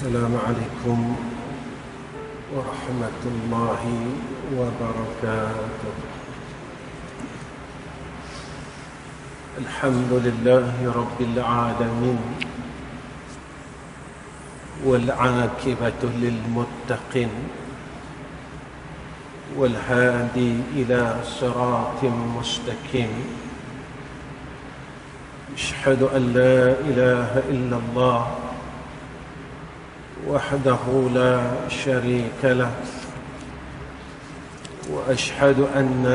السلام عليكم ورحمة الله وبركاته. الحمد لله رب العالمين والعاقبة للمتقين والهادي إلى صراط مستقيم. أشهد أن لا إله إلا الله وحده لا شريك له وأشهد أن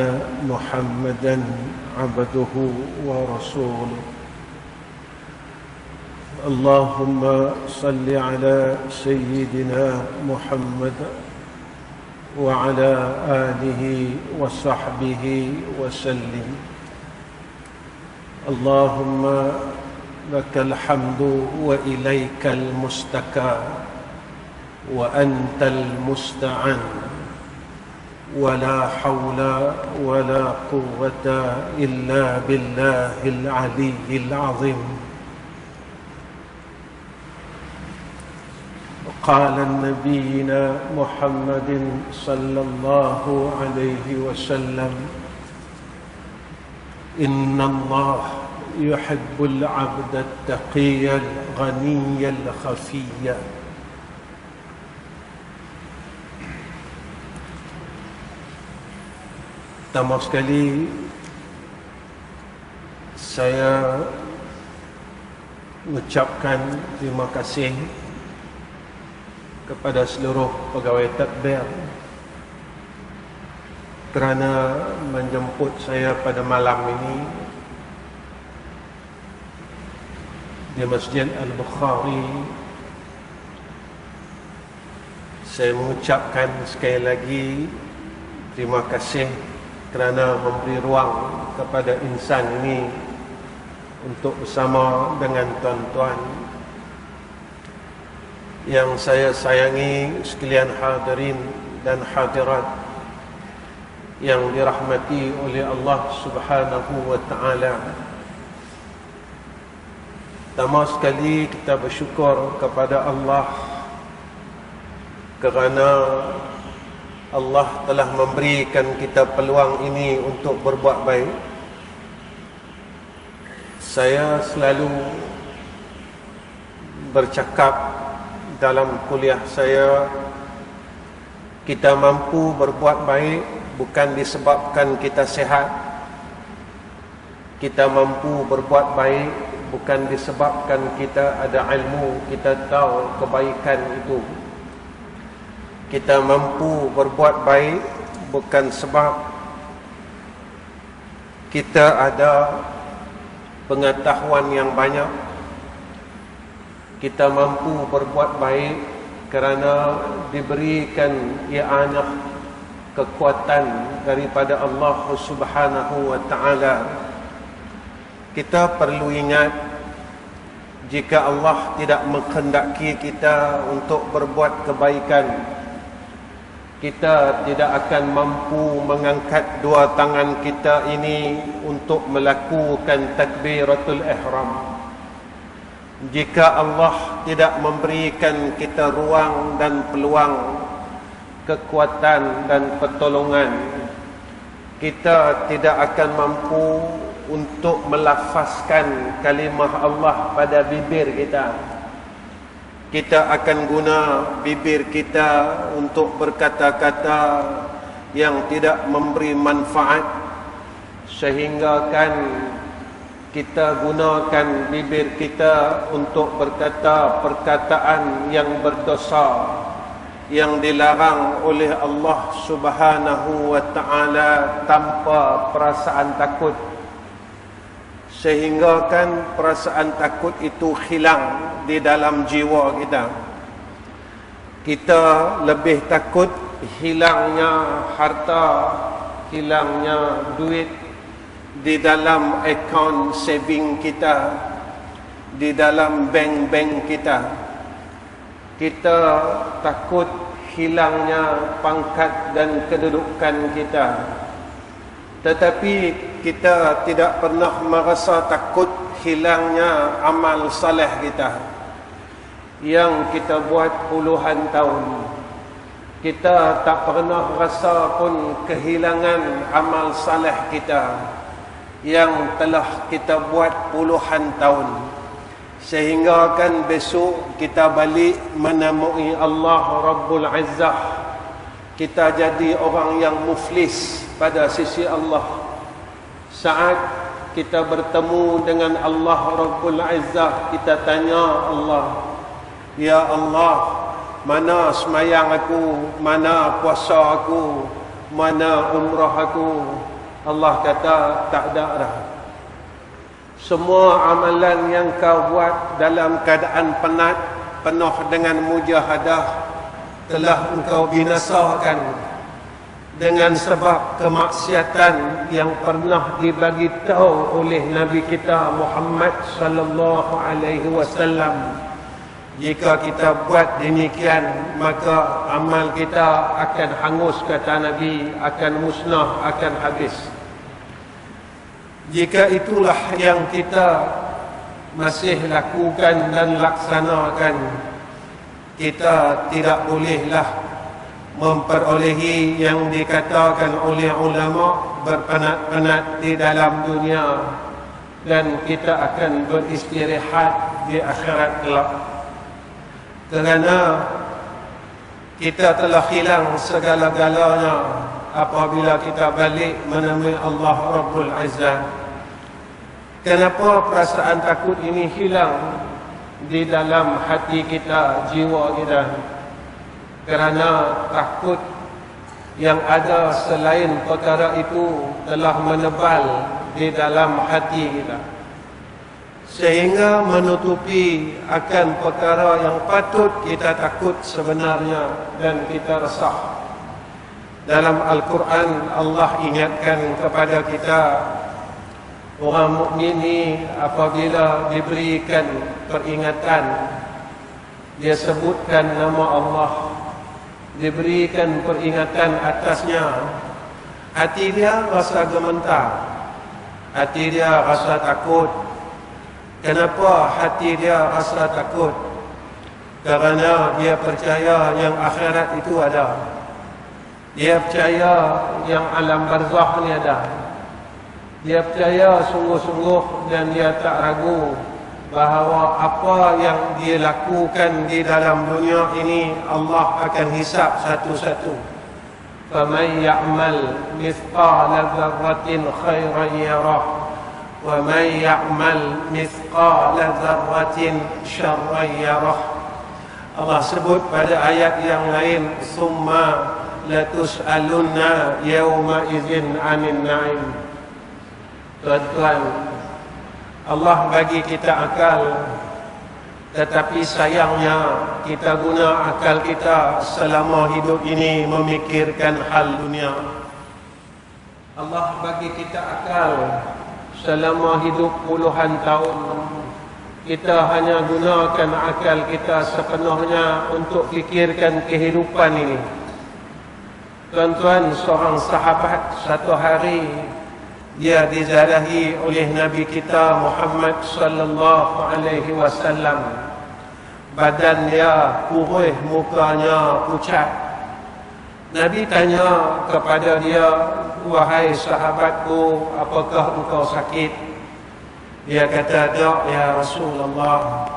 محمدا عبده ورسوله. اللهم صل على سيدنا محمد وعلى آله وصحبه وسلم. اللهم لك الحمد وإليك المستكى وأنت المستعان ولا حول ولا قوة إلا بالله العلي العظيم. قال نبينا محمد صلى الله عليه وسلم: إن الله يحب العبد التقي الغني الخفي. Pertama sekali saya mengucapkan terima kasih kepada seluruh pegawai tadbir kerana menjemput saya pada malam ini di Masjid Al-Bukhari. Saya mengucapkan sekali lagi terima kasih kerana memberi ruang kepada insan ini untuk bersama dengan tuan-tuan yang saya sayangi sekalian, hadirin dan hadirat yang dirahmati oleh Allah Subhanahu wa taala. Pertama sekali kita bersyukur kepada Allah kerana Allah telah memberikan kita peluang ini untuk berbuat baik. Saya selalu bercakap dalam kuliah saya, kita mampu berbuat baik bukan disebabkan kita sihat. Kita mampu berbuat baik bukan disebabkan kita ada ilmu, kita tahu kebaikan itu. Kita mampu berbuat baik bukan sebab kita ada pengetahuan yang banyak. Kita mampu berbuat baik kerana diberikan i'anah, kekuatan daripada Allah Subhanahu wa taala. Kita perlu ingat, jika Allah tidak menghendaki kita untuk berbuat kebaikan, kita tidak akan mampu mengangkat dua tangan kita ini untuk melakukan takbiratul ihram. Jika Allah tidak memberikan kita ruang dan peluang, kekuatan dan pertolongan, kita tidak akan mampu untuk melafazkan kalimah Allah pada bibir kita. Kita akan guna bibir kita untuk berkata-kata yang tidak memberi manfaat, sehingga kan kita gunakan bibir kita untuk berkata perkataan yang berdosa, yang dilarang oleh Allah Subhanahu wa taala tanpa perasaan takut, sehingga kan perasaan takut itu hilang di dalam jiwa kita. Kita lebih takut hilangnya harta, hilangnya duit di dalam akaun saving kita, di dalam bank-bank kita. Kita takut hilangnya pangkat dan kedudukan kita. Tetapi kita tidak pernah merasa takut hilangnya amal saleh kita. yang kita buat puluhan tahun. Kita tak pernah rasa pun kehilangan amal saleh kita yang telah kita buat puluhan tahun. Sehingga kan besok kita balik menemui Allah Rabbul Izzah. Kita jadi orang yang muflis pada sisi Allah. Saat kita bertemu dengan Allah Rabbul Izzah, kita tanya Allah, ya Allah, mana semayang aku, mana puasa aku, mana umrah aku? Allah kata, tak ada dah. Semua amalan yang kau buat dalam keadaan penat, penuh dengan mujahadah, telah engkau binasakan dengan sebab kemaksiatan yang pernah dibagi tahu oleh Nabi kita Muhammad sallallahu alaihi wasallam. Jika kita buat demikian, maka amal kita akan hangus, kata Nabi, akan musnah, akan habis. Jika itulah yang kita masih lakukan dan laksanakan, kita tidak bolehlah memperolehi yang dikatakan oleh ulama berpenat-penat di dalam dunia, dan kita akan beristirahat di akhirat kelak. Kerana kita telah hilang segala-galanya apabila kita balik menemui Allah Rabbul Izzah. Kenapa perasaan takut ini hilang di dalam hati kita, jiwa kita? Kerana takut yang ada selain perkara itu telah menebal di dalam hati kita, sehingga menutupi akan perkara yang patut kita takut sebenarnya dan kita resah. Dalam Al-Quran Allah ingatkan kepada kita, orang mukmin ni apabila diberikan peringatan, dia sebutkan nama Allah, diberikan peringatan atasnya, hati dia rasa gemetar, hati dia rasa takut. Kenapa hati dia rasa takut? Kerana dia percaya yang akhirat itu ada. Dia percaya yang alam barzakh ni ada. Dia percaya sungguh-sungguh dan dia tak ragu bahawa apa yang dia lakukan di dalam dunia ini Allah akan hisap satu-satu. Faman ya'mal mithqala dzarratin khairan yarah, wa man ya'mal mithqala dzarratin syarran yarah. Allah sebut pada ayat yang lain, summa latus'alunna yawma idzin 'anil na'im. Tuan-tuan, Allah bagi kita akal, tetapi sayangnya kita guna akal kita selama hidup ini memikirkan hal dunia. Allah bagi kita akal selama hidup puluhan tahun, kita hanya gunakan akal kita sepenuhnya untuk fikirkan kehidupan ini. Tuan-tuan, seorang sahabat satu hari dia diziarahi oleh Nabi kita Muhammad sallallahu alaihi wasallam. Badan dia kurus, mukanya pucat. Nabi tanya kepada dia, wahai sahabatku, apakah engkau sakit? Dia kata, tak ya Rasulullah.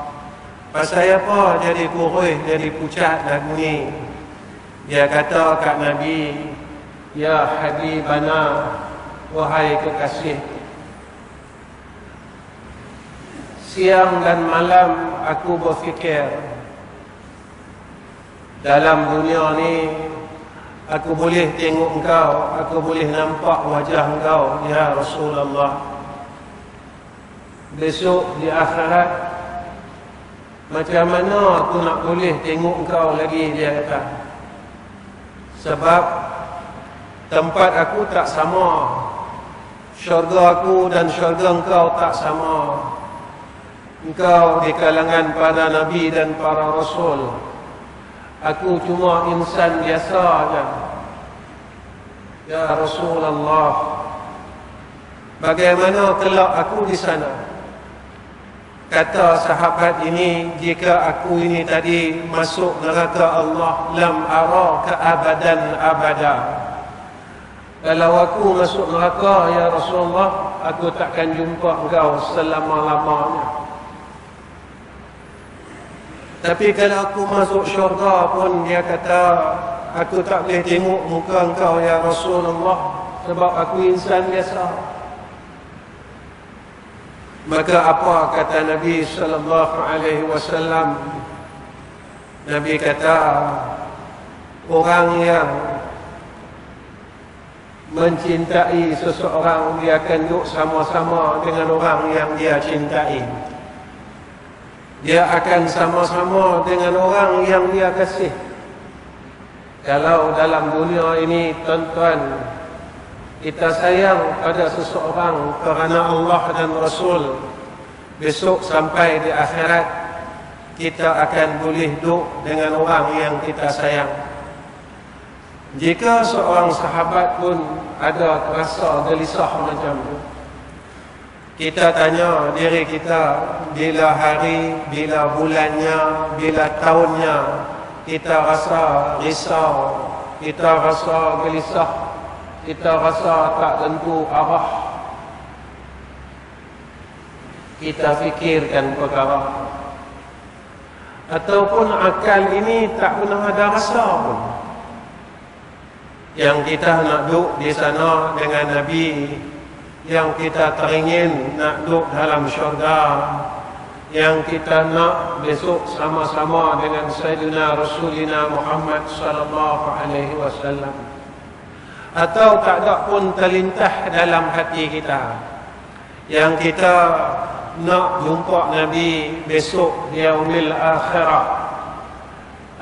Pasal apa jadi kurus, jadi pucat lagu ni? Dia kata kat Nabi, ya Habibana, wahai kekasih, siang dan malam aku berfikir, dalam dunia ni aku boleh tengok engkau, aku boleh nampak wajah engkau ya Rasulullah. Besok di akhirat macam mana aku nak boleh tengok engkau lagi, dia kata. Sebab tempat aku tak sama, syurga aku dan syurga engkau tak sama. Engkau di kalangan para nabi dan para rasul, aku cuma insan biasa saja. Ya Rasulullah, bagaimana kelak aku di sana? Kata sahabat ini, jika aku ini tadi masuk neraka Allah, lam araka abadan abada. Kalau aku masuk neraka, ya Rasulullah, aku takkan jumpa engkau selama-lamanya. Tapi kalau aku masuk syurga pun, dia kata, aku tak boleh tengok muka engkau, ya Rasulullah, sebab aku insan biasa. Maka apa kata Nabi sallallahu alaihi wasallam? Nabi kata, orang yang mencintai seseorang, dia akan duduk sama-sama dengan orang yang dia cintai. Dia akan sama-sama dengan orang yang dia kasih. Kalau dalam dunia ini, tuan-tuan, kita sayang pada seseorang kerana Allah dan Rasul, besok sampai di akhirat kita akan boleh duduk dengan orang yang kita sayang. Jika seorang sahabat pun ada rasa gelisah macam itu, kita tanya diri kita, bila hari, bila bulannya, bila tahunnya kita rasa risau, kita rasa gelisah, kita rasa tak tentu arah, kita fikirkan perkara, ataupun akal ini tak pernah ada rasa pun, yang kita nak duduk di sana dengan Nabi, yang kita teringin nak duduk dalam syurga, yang kita nak besok sama-sama dengan Sayyidina Rasulina Muhammad sallallahu alaihi wasallam. Atau tak ada pun terlintah dalam hati kita yang kita nak jumpa Nabi besok di yaumil akhirah,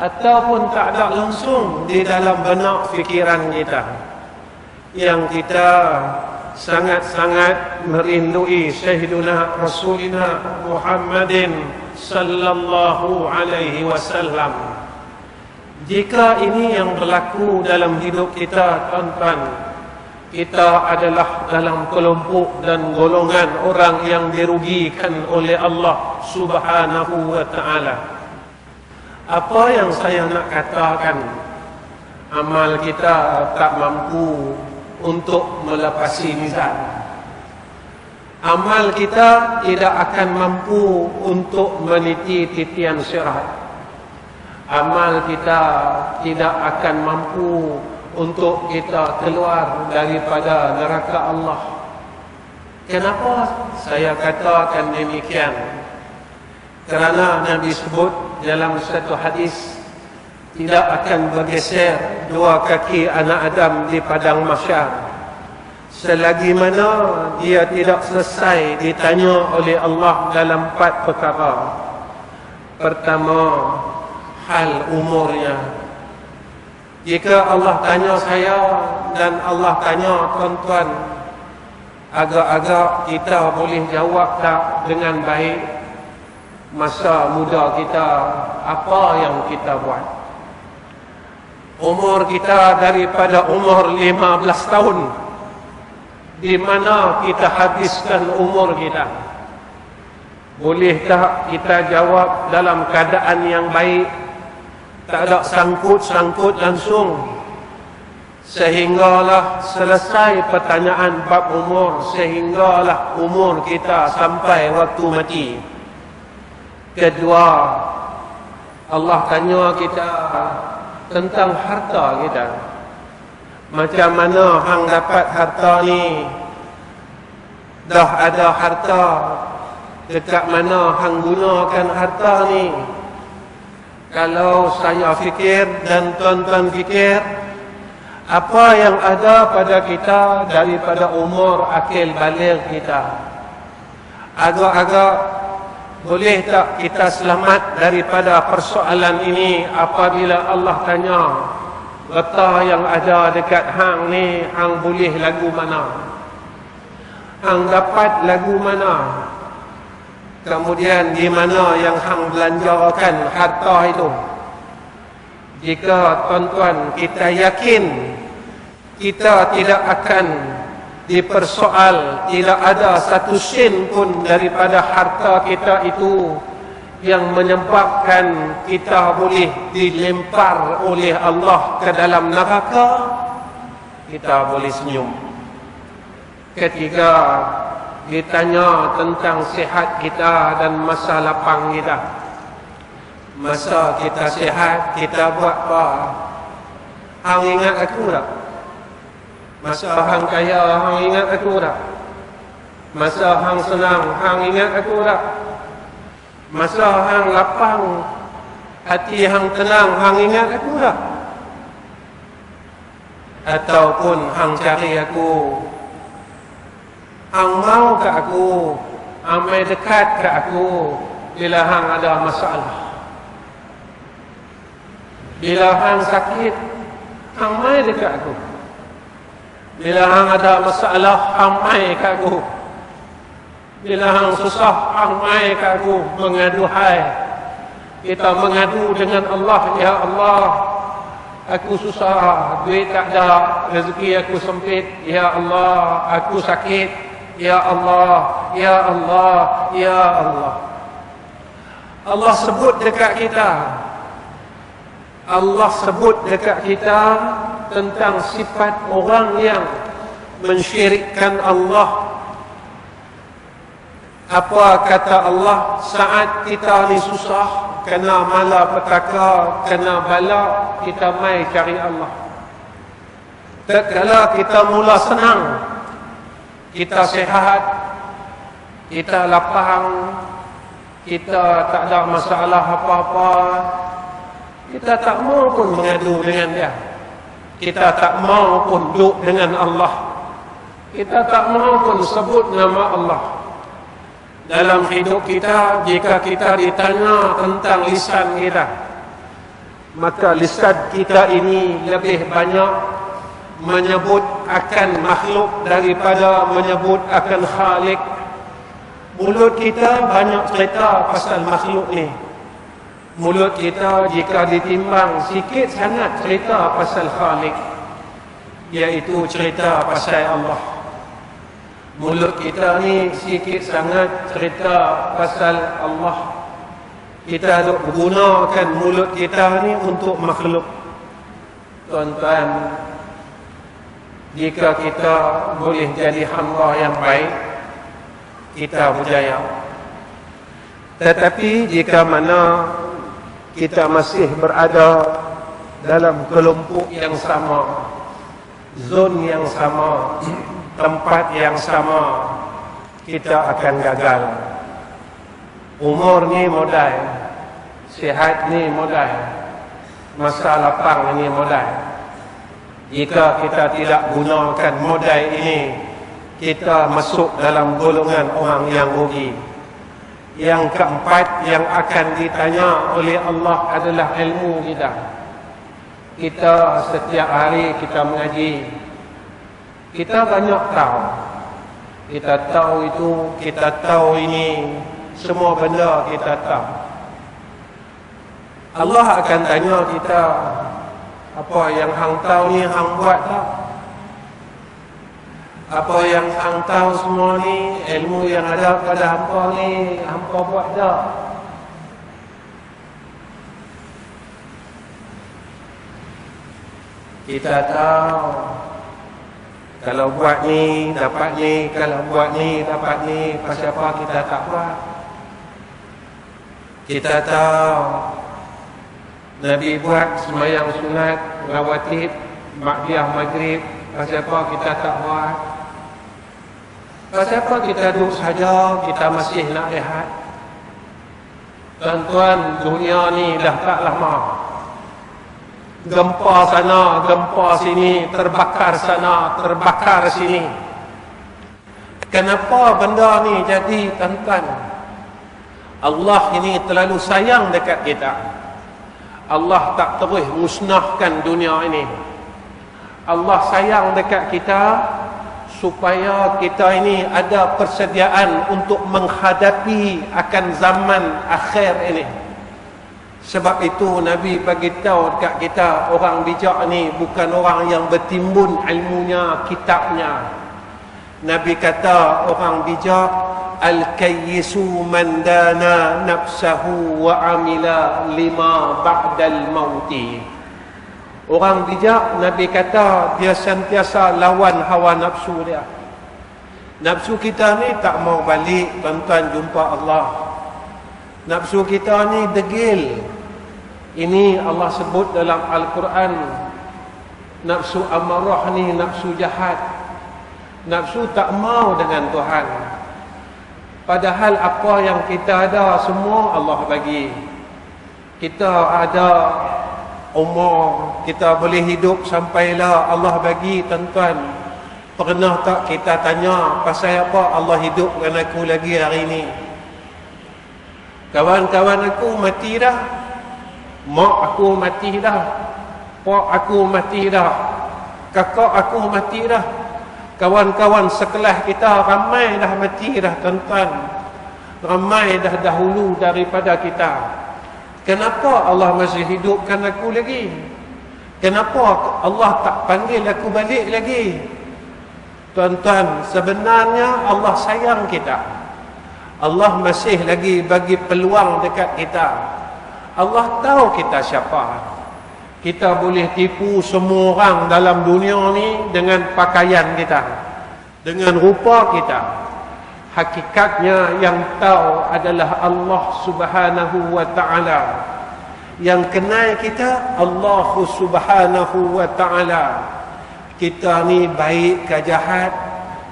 ataupun tak ada langsung di dalam benak fikiran kita, yang kita sangat-sangat merindui Sayyidina Rasulina Muhammadin sallallahu alaihi wasallam. Jika ini yang berlaku dalam hidup kita, tuan-tuan, kita adalah dalam kelompok dan golongan orang yang dirugikan oleh Allah Subhanahu wa ta'ala. Apa yang saya nak katakan, amal kita tak mampu untuk melepasi mizan. Amal kita tidak akan mampu untuk meniti titian sirat. Amal kita tidak akan mampu untuk kita keluar daripada neraka Allah. Kenapa saya katakan demikian? Kerana Nabi sebut dalam satu hadis, tidak akan bergeser dua kaki anak Adam di padang mahsyar selagi mana dia tidak selesai ditanya oleh Allah dalam 4 perkara. Pertama, hal umurnya. Jika Allah tanya saya dan Allah tanya tuan-tuan, agak-agak kita boleh jawab tak dengan baik? Masa muda kita, apa yang kita buat? Umur kita daripada umur 15 tahun, di mana kita habiskan umur kita? Boleh tak kita jawab dalam keadaan yang baik, tak ada sangkut-sangkut langsung, sehinggalah selesai pertanyaan bab umur, sehinggalah umur kita sampai waktu mati. Kedua, Allah tanya kita tentang harta kita. Macam mana hang dapat harta ni? Dah ada harta, dekat mana hang gunakan harta ni? Kalau saya fikir dan tuan-tuan fikir, apa yang ada pada kita daripada umur akil baligh kita, agak-agak boleh tak kita selamat daripada persoalan ini apabila Allah tanya, getah yang ada dekat hang ni, hang boleh lagu mana? Hang dapat lagu mana? Kemudian di mana yang hang belanjakan harta itu? Jika tuan-tuan kita yakin kita tidak akan dipersoal, tidak ada satu sen pun daripada harta kita itu yang menyebabkan kita boleh dilempar oleh Allah ke dalam neraka, kita boleh senyum. Ketika ditanya tentang sihat kita dan masa lapang kita, masa kita sihat kita buat apa? Hang ingat aku tak? Masa hang kaya hang ingat aku tak? Masa hang senang hang ingat aku tak? Masa hang lapang, hati hang tenang hang ingat aku tak? Ataupun hang cari aku, hang mau ke aku, hang mai dekat ke aku bila hang ada masalah. Bila hang sakit, hang mai dekat aku. Bila hang ada masalah, hang mai ke aku. Bila hang susah, hang mai ke aku mengadu hai. Kita mengadu dengan Allah, ya Allah, aku susah, duit tak ada, rezeki aku sempit, ya Allah, aku sakit, ya Allah, ya Allah, ya Allah. Allah sebut dekat kita, Allah sebut dekat kita tentang sifat orang yang mensyirikkan Allah. Apa kata Allah saat kita ni susah, kena malapetaka, kena bala, kita mai cari Allah. Tatkala kita mula senang, kita sihat, kita lapang, kita tak ada masalah apa-apa, kita tak mau pun mengadu dengan dia. Kita tak mau pun duduk dengan Allah. Kita tak mau pun sebut nama Allah. Dalam hidup kita, jika kita ditanya tentang lisan kita, maka lisan kita ini lebih banyak menyebut akan makhluk daripada menyebut akan Khalik. Mulut kita banyak cerita pasal makhluk ni. Mulut kita jika ditimbang sikit sangat cerita pasal Khalik, iaitu cerita pasal Allah. Mulut kita ni sikit sangat cerita pasal Allah. Kita duk gunakan mulut kita ni untuk makhluk. Tuan-tuan, jika kita boleh jadi hamba yang baik, kita berjaya. Tetapi jika mana kita masih berada dalam kelompok yang sama, zon yang sama, tempat yang sama, kita akan gagal. Umur ni modal, sihat ni modal, masa lapang ni modal. Jika kita tidak gunakan modal ini, kita masuk dalam golongan orang yang rugi. Yang keempat yang akan ditanya oleh Allah adalah ilmu kita. Kita setiap hari kita mengaji, kita banyak tahu. Kita tahu itu, kita tahu ini, semua benda kita tahu. Allah akan tanya kita, apa yang hang tahu ni hang buat tak? Apa yang hang tahu semua ni, ilmu yang ada pada hampa ni, hampa buat tak? Kita tahu, kalau buat ni, dapat ni, kalau buat ni, dapat ni, pasal apa kita tak buat? Kita tahu, Nabi buat sembahyang sunat, rawatib, makbiyah maghrib, pasal apa kita tak buat? Pasal apa kita duduk saja, kita masih nak rehat? Tuan-tuan, dunia ni dah tak lama. Gempa sana, gempa sini, terbakar sana, terbakar sini. Kenapa benda ni jadi, tuan-tuan? Allah ini terlalu sayang dekat kita. Allah tak terus musnahkan dunia ini. Allah sayang dekat kita supaya kita ini ada persediaan untuk menghadapi akan zaman akhir ini. Sebab itu Nabi bagi tahu dekat kita, orang bijak ni bukan orang yang bertimbun ilmunya, kitabnya. Nabi kata orang bijak, al-kayyisu man dana nafsahu wa amila lima ba'dal mauti. Orang bijak, Nabi kata, dia sentiasa lawan hawa nafsu dia. Nafsu kita ni tak mau balik tuan-tuan jumpa Allah. Nafsu kita ni degil. Ini Allah sebut dalam Al-Quran, nafsu amarah ni nafsu jahat. Nafsu tak mau dengan Tuhan. Padahal apa yang kita ada semua Allah bagi. Kita ada umur, kita boleh hidup sampailah Allah bagi tuan-tuan. Pernah tak kita tanya pasal apa Allah hidupkan aku lagi hari ini? Kawan-kawan aku mati dah, mak aku mati dah, pak aku mati dah, kakak aku mati dah, kawan-kawan sekelas kita ramai dah mati dah tuan-tuan. Ramai dah dahulu daripada kita. Kenapa Allah masih hidupkan aku lagi? Kenapa Allah tak panggil aku balik lagi? Tuan-tuan, sebenarnya Allah sayang kita. Allah masih lagi bagi peluang dekat kita. Allah tahu kita siapa. Kita boleh tipu semua orang dalam dunia ni dengan pakaian kita, dengan rupa kita. Hakikatnya yang tahu adalah Allah Subhanahu wa ta'ala. Yang kenal kita Allah Subhanahu wa ta'ala. Kita ni baik ke jahat,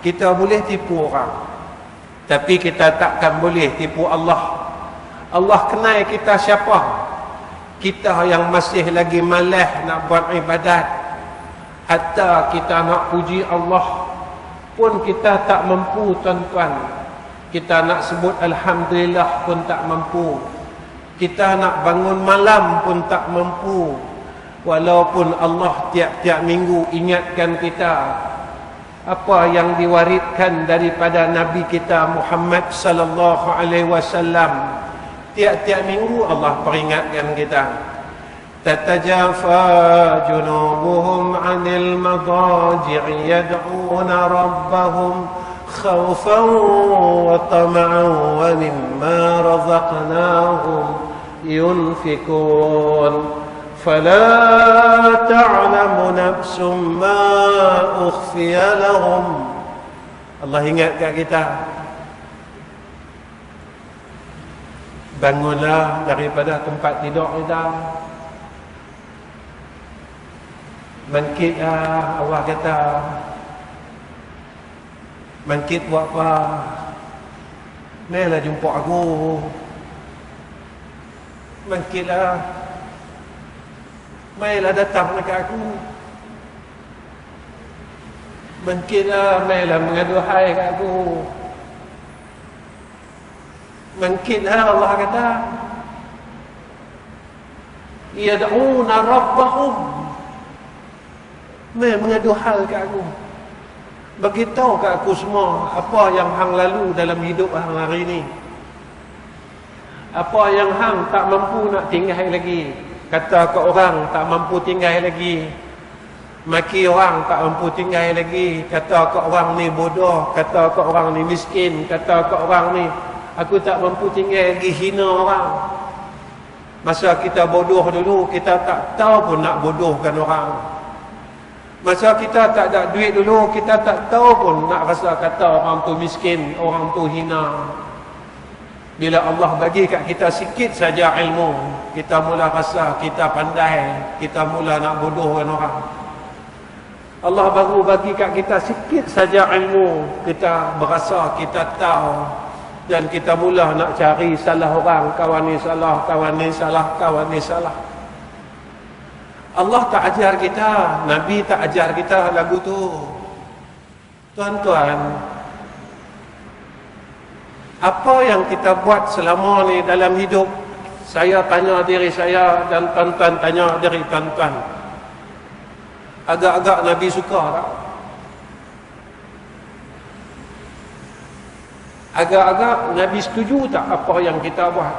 kita boleh tipu orang, tapi kita takkan boleh tipu Allah. Allah kenal kita siapa. Kita yang masih lagi malas nak buat ibadat, hatta kita nak puji Allah pun kita tak mampu tuan-tuan. Kita nak sebut Alhamdulillah pun tak mampu. Kita nak bangun malam pun tak mampu. Walaupun Allah tiap-tiap minggu ingatkan kita apa yang diwariskan daripada Nabi kita Muhammad sallallahu alaihi wasallam. Tiap-tiap minggu Allah peringatkan kita. Tatajafa junubuhum 'anil madaji'i yad'una rabbahum khawfan wa tama'an wa mimma razaqnahum yunfikun. فلا تعلم نفس ما أخفي لهم. Allah ingatkan kita, bangunlah daripada tempat tidur kita, bangkitlah. Allah kata, bangkit buat apa? Marilah jumpa aku. Bangkitlah, marilah datang dekat aku. Bangkitlah, marilah mengadu hai kat aku. Bangkitlah, Allah kata, yad'una rabbahum. Mari mengadu hal kat aku. Beritahu kat aku semua apa yang hang lalu dalam hidup hang hari ini. Apa yang hang tak mampu nak tinggal lagi. Kata ke orang tak mampu tinggal lagi. Maki orang tak mampu tinggal lagi. Kata ke orang ni bodoh. Kata ke orang ni miskin. Kata ke orang ni aku tak mampu tinggal lagi. Hina orang. Masa kita bodoh dulu, kita tak tahu pun nak bodohkan orang. Masa kita tak ada duit dulu, kita tak tahu pun nak rasa kata orang tu miskin, orang tu hina. Bila Allah bagi kat kita sikit saja ilmu, kita mula rasa kita pandai, kita mula nak bodohkan orang. Allah baru bagi kat kita sikit saja ilmu, kita berasa kita tahu, dan kita mula nak cari salah orang, kawan ni salah, kawan ni salah, kawan ni salah. Allah tak ajar kita, Nabi tak ajar kita lagu tu. Tuan-tuan, apa yang kita buat selama ni dalam hidup? Saya tanya diri saya dan tuan-tuan tanya diri tuan-tuan. Agak-agak Nabi suka tak? Agak-agak Nabi setuju tak apa yang kita buat?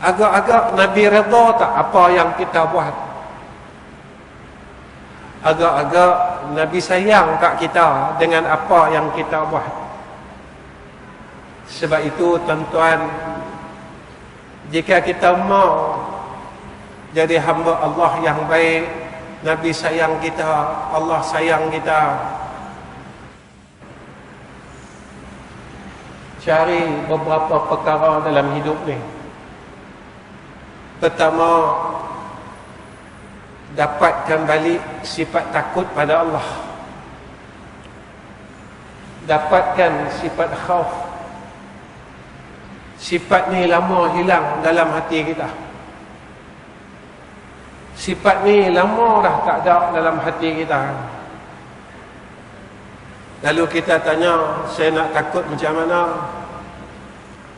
Agak-agak Nabi redha tak apa yang kita buat? agak-agak Nabi sayang kat kita dengan apa yang kita buat. Sebab itu tuan-tuan, jika kita mau jadi hamba Allah yang baik, Nabi sayang kita, Allah sayang kita, cari beberapa perkara dalam hidup ni. Pertama, dapatkan balik sifat takut pada Allah. Dapatkan sifat khauf. Sifat ni lama hilang dalam hati kita. Sifat ni lama dah tak ada dalam hati kita. Lalu kita tanya, saya nak takut macam mana?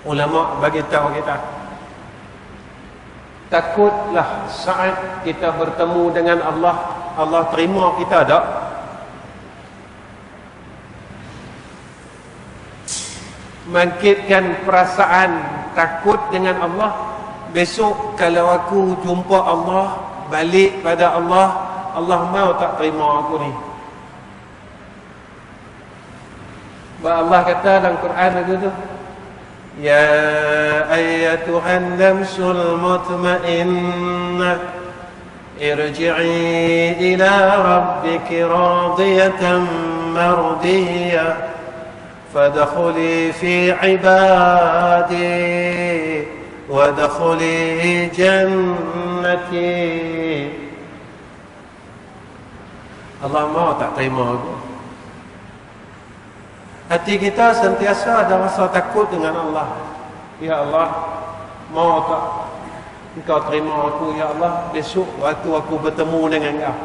Ulama bagi tahu kita, takutlah saat kita bertemu dengan Allah, Allah terima kita tak? Bangkitkan perasaan takut dengan Allah. Besok kalau aku jumpa Allah, balik pada Allah, Allah mau tak terima aku ni? Allah kata dalam Quran begitu, ya ayyatuhan nafsul mutmainnah irji'i ila rabbiki radiyatan mardiyah fadkhuli fi ibadi wadkhuli jannati. Allah mau tak terima aku? Hati kita sentiasa ada rasa takut dengan Allah. Ya Allah, mau tak Engkau terima aku, ya Allah, besok waktu aku bertemu dengan Engkau?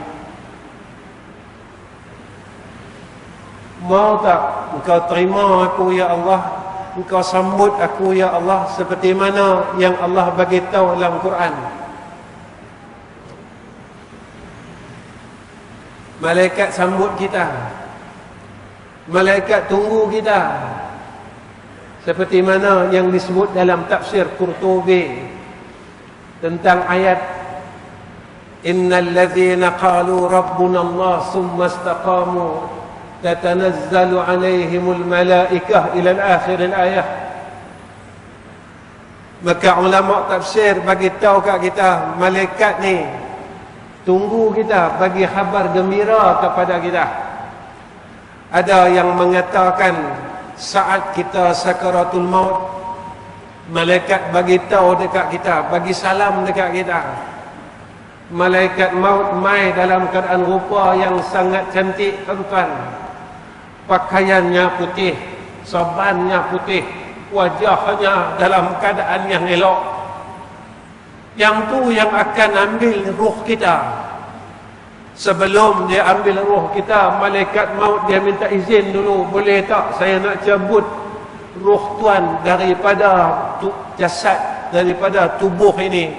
Mau tak Engkau terima aku, ya Allah, Engkau sambut aku, ya Allah, seperti mana yang Allah bagi tahu dalam Quran? Malaikat sambut kita, malaikat tunggu kita, seperti mana yang disebut dalam tafsir Qurtubi tentang ayat innal ladzina qalu rabbuna Allah summa istaqamu tatanazzalu alaihimul malaikah ila akhir ayat. Maka ulama tafsir bagi tahu kat kita, malaikat ni tunggu kita, bagi khabar gembira kepada kita. Ada yang mengatakan saat kita sakaratul maut, malaikat bagi tahu dekat kita, bagi salam dekat kita. Malaikat maut mai dalam keadaan rupa yang sangat cantik, tuan-tuan. Pakaiannya putih, sorbannya putih, wajahnya dalam keadaan yang elok. Yang tu yang akan ambil ruh kita. Sebelum dia ambil roh kita, malaikat maut dia minta izin dulu, boleh tak saya nak cabut roh tuan daripada jasad, daripada tubuh ini.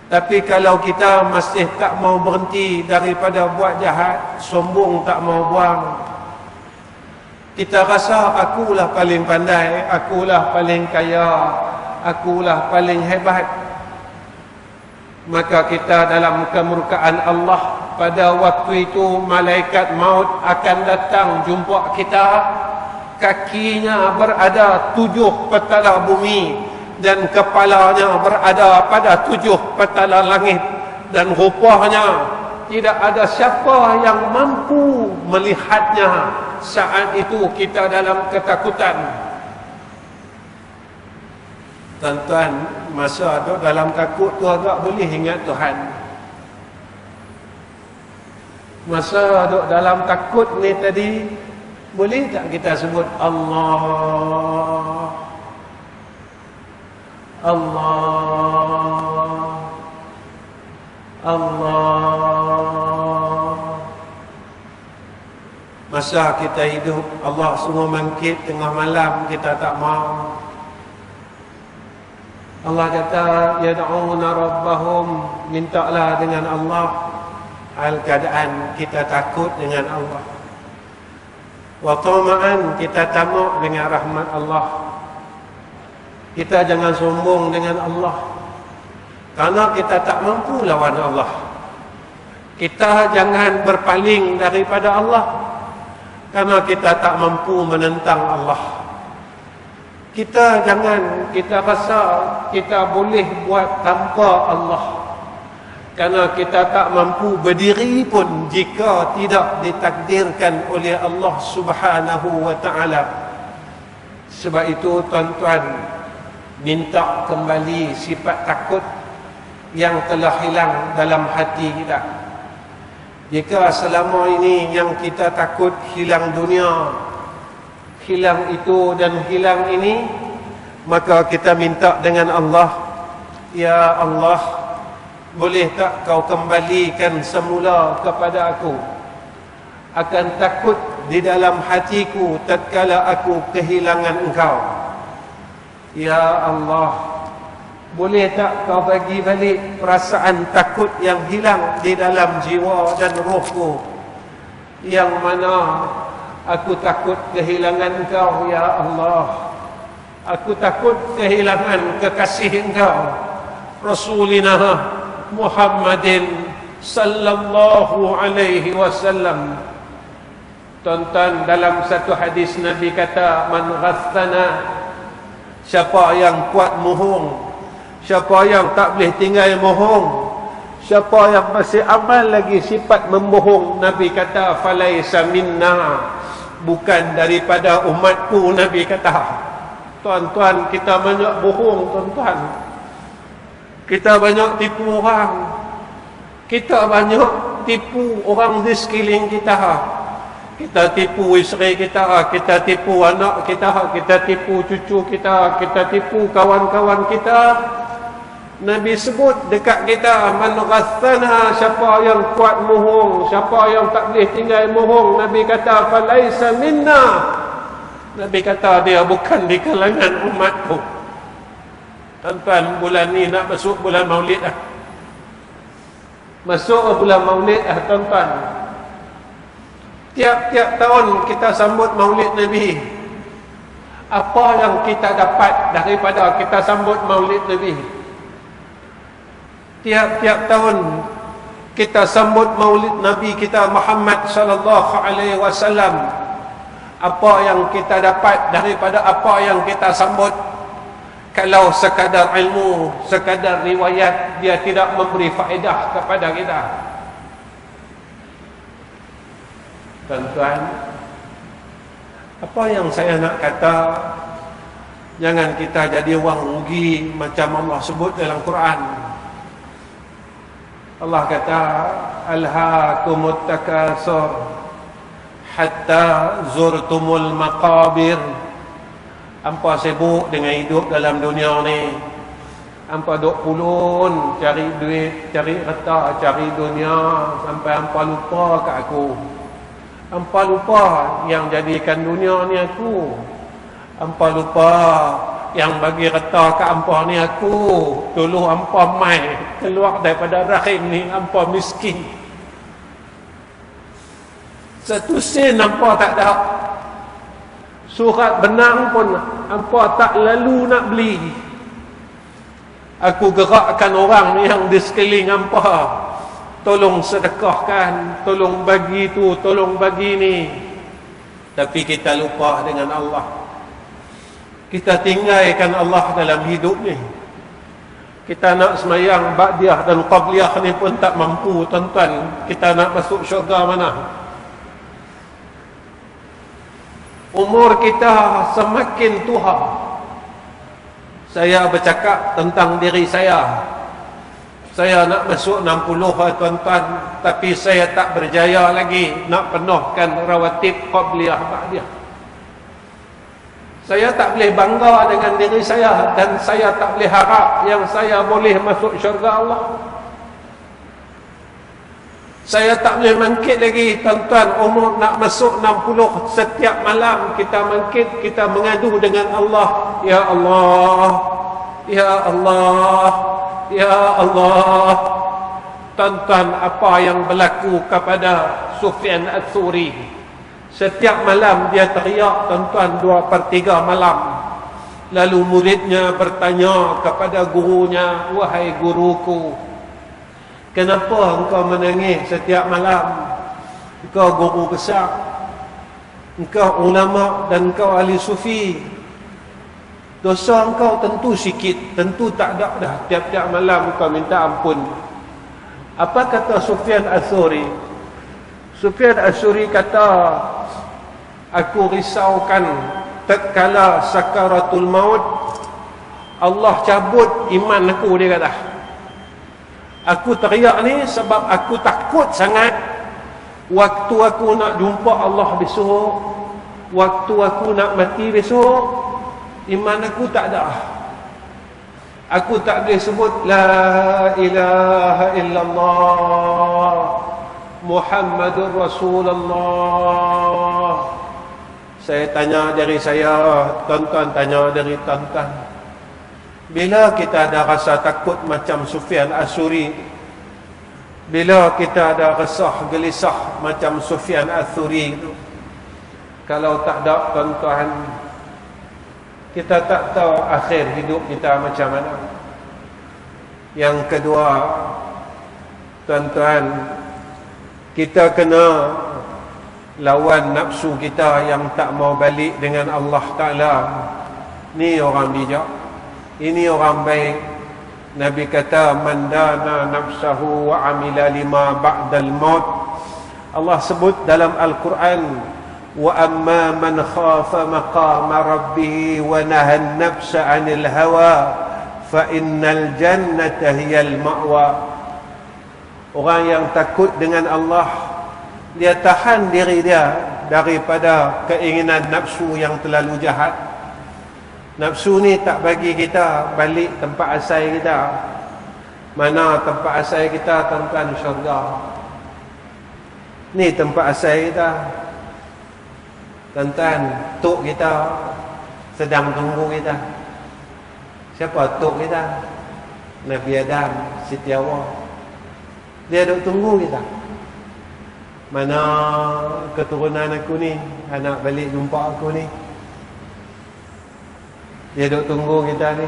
Tapi kalau kita masih tak mau berhenti daripada buat jahat, sombong tak mau buang, kita rasa akulah paling pandai, akulah paling kaya, akulah paling hebat, maka kita dalam kemurkaan Allah. Pada waktu itu malaikat maut akan datang jumpa kita. Kakinya berada 7 petala bumi dan kepalanya berada pada 7 petala langit, dan rupanya tidak ada siapa yang mampu melihatnya. Saat itu kita dalam ketakutan. Tuan-tuan, masa ada dalam takut tu agak boleh ingat Tuhan. Masa ada dalam takut ni tadi, boleh tak kita sebut Allah, Allah, Allah. Masa kita hidup, Allah semua bangkit tengah malam, kita tak mau. Allah kata, yad'una rabbahum, mintalah dengan Allah. Al-keadaan kita takut dengan Allah. Wa tama'an, kita tamak dengan rahmat Allah. Kita jangan sombong dengan Allah, karena kita tak mampu lawan Allah. Kita jangan berpaling daripada Allah karena kita tak mampu menentang Allah. Kita rasa kita boleh buat tanpa Allah, karena kita tak mampu berdiri pun jika tidak ditakdirkan oleh Allah Subhanahu wa ta'ala. Sebab itu tuan-tuan, minta kembali sifat takut yang telah hilang dalam hati kita. Jika selama ini yang kita takut hilang dunia, hilang itu dan hilang ini, maka kita minta dengan Allah, ya Allah, boleh tak kau kembalikan semula kepada aku akan takut di dalam hatiku tatkala aku kehilangan engkau. Ya Allah, boleh tak kau bagi balik perasaan takut yang hilang di dalam jiwa dan rohku, yang mana aku takut kehilangan engkau, ya Allah. Aku takut kehilangan kekasih engkau, Rasulina Muhammadin sallallahu alaihi wasallam. Tuan-tuan, dalam satu hadis Nabi kata, man ghassana, siapa yang kuat mohong, siapa yang tak boleh tinggal mohong, siapa yang masih amal lagi sifat membohong, Nabi kata falaisa minna, bukan daripada umatku. Nabi kata, tuan-tuan, kita banyak bohong, tuan-tuan. Kita banyak tipu orang. Kita banyak tipu orang di sekeliling kita. Kita tipu isteri kita, kita tipu anak kita, kita tipu cucu kita, kita tipu kawan-kawan kita. Nabi sebut dekat kita, man ghassana, siapa yang kuat mohong, siapa yang tak boleh tinggal mohong, Nabi kata falaisa minna. Nabi kata dia bukan di kalangan umatku. Tuan-tuan, bulan ni nak masuk bulan Maulid dah. Masuk bulan Maulid dah, tuan-tuan. Tiap-tiap tahun kita sambut Maulid Nabi. Apa yang kita dapat daripada kita sambut Maulid Nabi? Tiap-tiap tahun kita sambut Maulid Nabi kita Muhammad sallallahu alaihi wasallam. Apa yang kita dapat daripada apa yang kita sambut? Kalau sekadar ilmu, sekadar riwayat, dia tidak memberi faedah kepada kita. Tuan-tuan, apa yang saya nak kata, jangan kita jadi orang rugi macam Allah sebut dalam Quran. Allah kata, alhaakumut takasur hatta zurtumul maqabir. Hampa sibuk dengan hidup dalam dunia ni. Hampa duk pulun cari duit, cari harta, cari dunia, sampai hampa lupa kat aku. Hampa lupa yang jadikan dunia ni aku. Hampa lupa yang bagi harta kat hampa ni aku. Dulu hampa mai keluar daripada rahim ni, hampa miskin. Satu sen hampa tak ada. Surat benang pun hampa tak lalu nak beli. Aku gerakkan orang yang di sekeliling hampa, tolong sedekahkan, tolong bagi tu, tolong bagi ni. Tapi kita lupa dengan Allah. Kita tinggalkan Allah dalam hidup ni. Kita nak semayang ba'diyah dan qabliyah ni pun tak mampu, tuan-tuan. Kita nak masuk syurga mana? Umur kita semakin tua. Saya bercakap tentang diri saya. Saya nak masuk 60 tuan-tuan, tapi saya tak berjaya lagi nak penuhkan rawatib qabliyah ba'diyah. Saya tak boleh bangga dengan diri saya, dan saya tak boleh harap yang saya boleh masuk syurga Allah. Saya tak boleh bangkit lagi, tuan-tuan. Umur nak masuk 60, setiap malam kita bangkit, kita mengadu dengan Allah. Ya Allah, Ya Allah, Ya Allah. Tuan-tuan, apa yang berlaku kepada Sufyan Ats-Tsuri? Setiap malam dia teriak, tuan-tuan, 2/3 malam. Lalu muridnya bertanya kepada gurunya, wahai guruku, Kenapa engkau menangis setiap malam? Engkau guru besar, engkau ulama dan engkau ahli sufi. Dosa engkau tentu sikit, tentu tak ada dah. Tiap-tiap malam engkau minta ampun. Apa kata Sufyan Ats-Tsauri? Sufyan Ats-Tsauri kata, aku risaukan tatkala sakaratul maut Allah cabut iman aku, dia kata. Aku teriak ni sebab aku takut sangat waktu aku nak jumpa Allah besok, waktu aku nak mati besok, iman aku tak ada. Aku tak boleh sebut la ilaha illallah Muhammadur Rasulullah. Saya tanya dari saya, tuan-tuan tanya dari tuan-tuan. Bila kita ada rasa takut macam Sufyan Ats-Tsauri? Bila kita ada resah, gelisah macam Sufyan Ats-Tsauri itu? Kalau tak ada, tuan-tuan, kita tak tahu akhir hidup kita macam mana. Yang kedua, tuan-tuan, kita kena lawan nafsu kita yang tak mau balik dengan Allah Ta'ala. Ni orang bijak, ini orang baik. Nabi kata, man dana nafsahu wa amila lima ba'dal maut. Allah sebut dalam Al-Quran, wa amma man khafa maqama rabbih wa nahan nafsa 'anil hawa fa innal jannata hiyal ma'wa. Orang yang takut dengan Allah, dia tahan diri dia daripada keinginan nafsu yang terlalu jahat. Nafsu ni tak bagi kita balik tempat asal kita. Mana tempat asal kita, tuan-tuan? Syurga. Ni tempat asal kita. Tuan-tuan, tok kita sedang tunggu kita. Siapa tok kita? Nabi Adam, Siti Hawa. Dia duk tunggu kita. Mana keturunan aku ni, anak balik jumpa aku ni. Dia duk tunggu kita ni.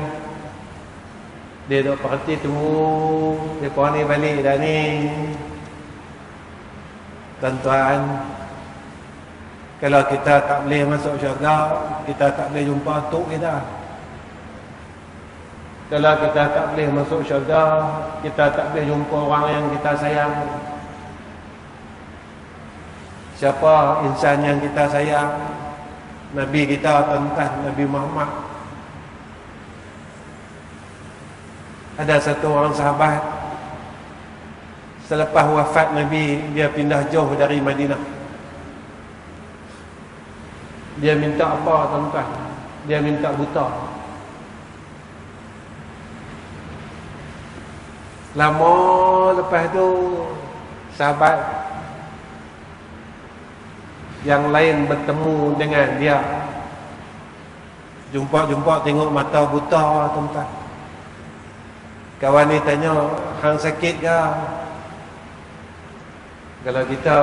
Dia duk perhati tunggu mereka ni balik dah ni. Tuan-tuan, kalau kita tak boleh masuk syurga, kita tak boleh jumpa tok kita. Kalau kita tak boleh masuk syurga, kita tak boleh jumpa orang yang kita sayang. Siapa insan yang kita sayang? Nabi kita, tuan-tuan, Nabi Muhammad. Ada satu orang sahabat, selepas wafat Nabi, dia pindah jauh dari Madinah. Dia minta apa, tuan-tuan? Dia minta buta. Lama lepas tu, sahabat yang lain bertemu dengan dia. Jumpa-jumpa, tengok mata buta, tuan-tuan. Kawan ni tanya, hang sakit ke? Kalau kita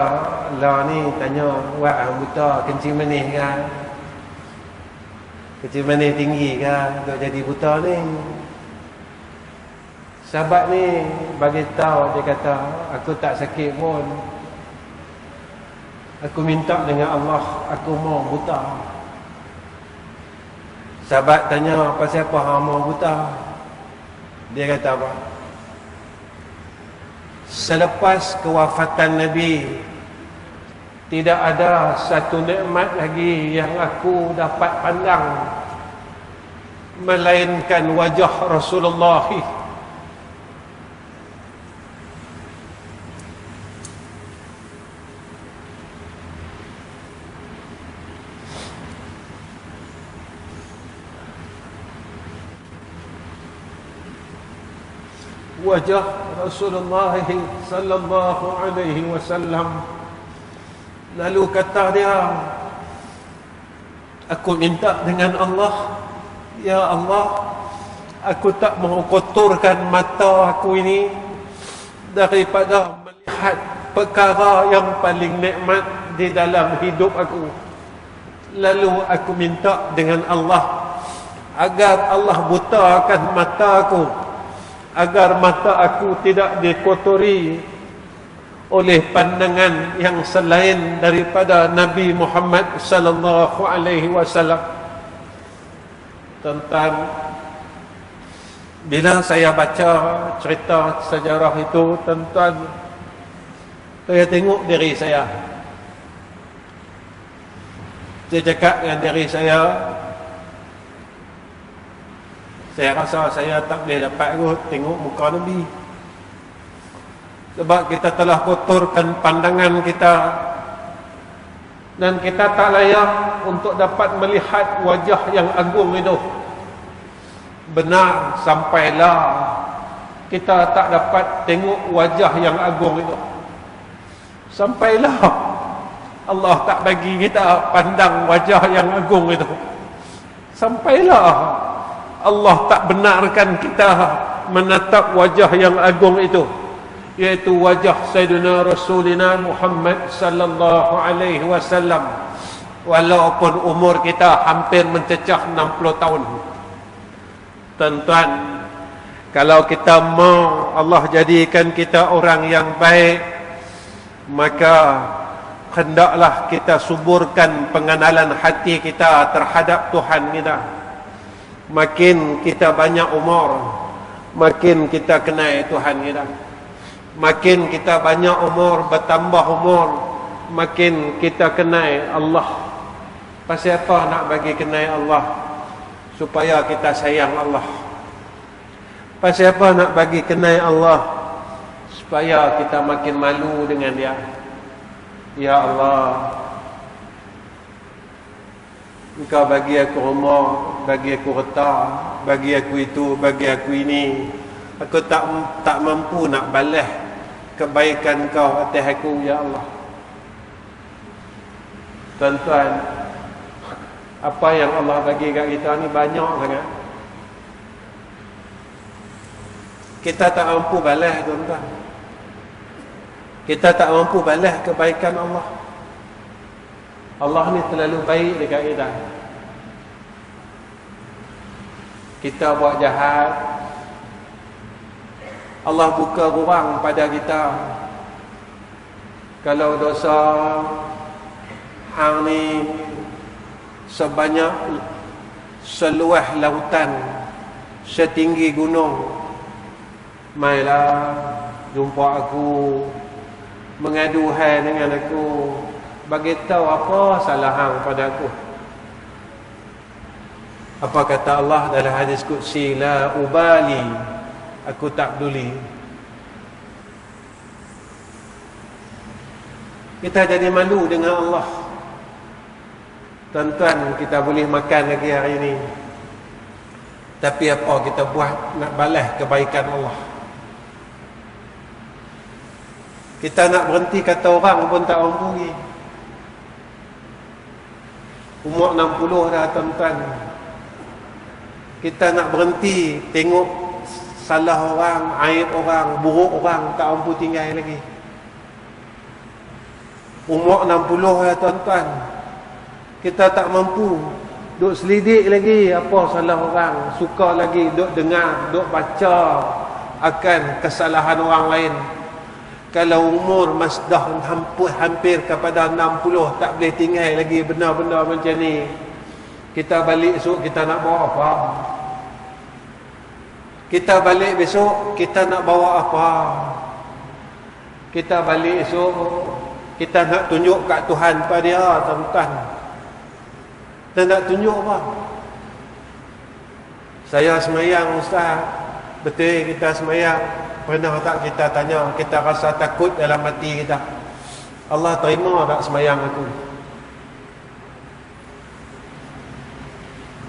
lah ni tanya, wak hang buta, kencing manis ke? Kencing manis tinggi ke untuk jadi buta ni? Sahabat ni bagi tahu, dia kata, aku tak sakit pun. Aku minta dengan Allah, aku mau buta. Sahabat tanya, apa siapa hang mau buta? Dia kata apa? Selepas kewafatan Nabi, tidak ada satu nikmat lagi yang aku dapat pandang melainkan wajah Rasulullah. Wajah Rasulullah sallallahu alaihi wasallam. Lalu kata dia, aku minta dengan Allah, ya Allah, aku tak mahu kotorkan mata aku ini daripada melihat perkara yang paling nikmat di dalam hidup aku. Lalu aku minta dengan Allah agar Allah butakan mata aku agar mata aku tidak dikotori oleh pandangan yang selain daripada Nabi Muhammad sallallahu alaihi wasallam. Tentang bila saya baca cerita sejarah itu, tuan-tuan, saya tengok diri saya. Saya cakap dengan diri saya rasa saya tak boleh dapat kot tengok muka Nabi. Sebab kita telah kotorkan pandangan kita, dan kita tak layak untuk dapat melihat wajah yang agung itu. Benar, sampailah kita tak dapat tengok wajah yang agung itu. Sampailah Allah tak bagi kita pandang wajah yang agung itu. Sampailah Allah tak benarkan kita menatap wajah yang agung itu, yaitu wajah Sayyidina Rasulina Muhammad sallallahu alaihi wasallam, walaupun umur kita hampir mencecah 60 tahun. Tuan-tuan, kalau kita mau Allah jadikan kita orang yang baik, maka hendaklah kita suburkan pengenalan hati kita terhadap Tuhan kita. Makin kita banyak umur, makin kita kenal Tuhan kita. Makin kita banyak umur, bertambah umur, makin kita kenal Allah. Pasal apa nak bagi kenal Allah? Supaya kita sayang Allah. Pasal apa nak bagi kenal Allah? Supaya kita makin malu dengan Dia. Ya Allah, Engkau bagi aku rumah, bagi aku harta, bagi aku itu, bagi aku ini. Aku tak mampu nak balas kebaikan Kau atas aku, ya Allah. Tuan-tuan, apa yang Allah bagi kat kita ni banyak sangat. Kita tak mampu balas, tuan-tuan. Kita tak mampu balas kebaikan Allah. Allah ni terlalu baik dekat kita. Kita buat jahat, Allah buka ruang pada kita. Kalau dosa hang ni sebanyak seluas lautan, setinggi gunung, mailah jumpa aku, mengadu hal dengan aku, bagi tahu apa salah hang pada aku. Apa kata Allah dalam hadis qudsi? La ubali, aku tak peduli. Kita jadi malu dengan Allah. Tuan-tuan, kita boleh makan lagi hari ini, tapi apa kita buat nak balas kebaikan Allah? Kita nak berhenti kata orang pun tak mampu lagi. Umur 60 dah, tuan-tuan. Kita nak berhenti tengok salah orang, aib orang, buruk orang, tak mampu tinggal lagi. Umur 60 dah, tuan-tuan. Kita tak mampu duk selidik lagi apa salah orang, suka lagi duk dengar, duk baca akan kesalahan orang lain. Kalau umur dah hampir kepada 60, tak boleh tinggal lagi benda-benda macam ni. Kita balik esok, kita nak bawa apa? Kita balik besok, kita nak bawa apa? Kita balik esok, kita nak tunjuk kat Tuhan pada dia, tuan-tuan. Dan nak tunjuk apa? Saya semayang, Ustaz. Betul kita semayang. Pernah tak kita tanya, kita rasa takut dalam hati kita, Allah terima tak semayang aku?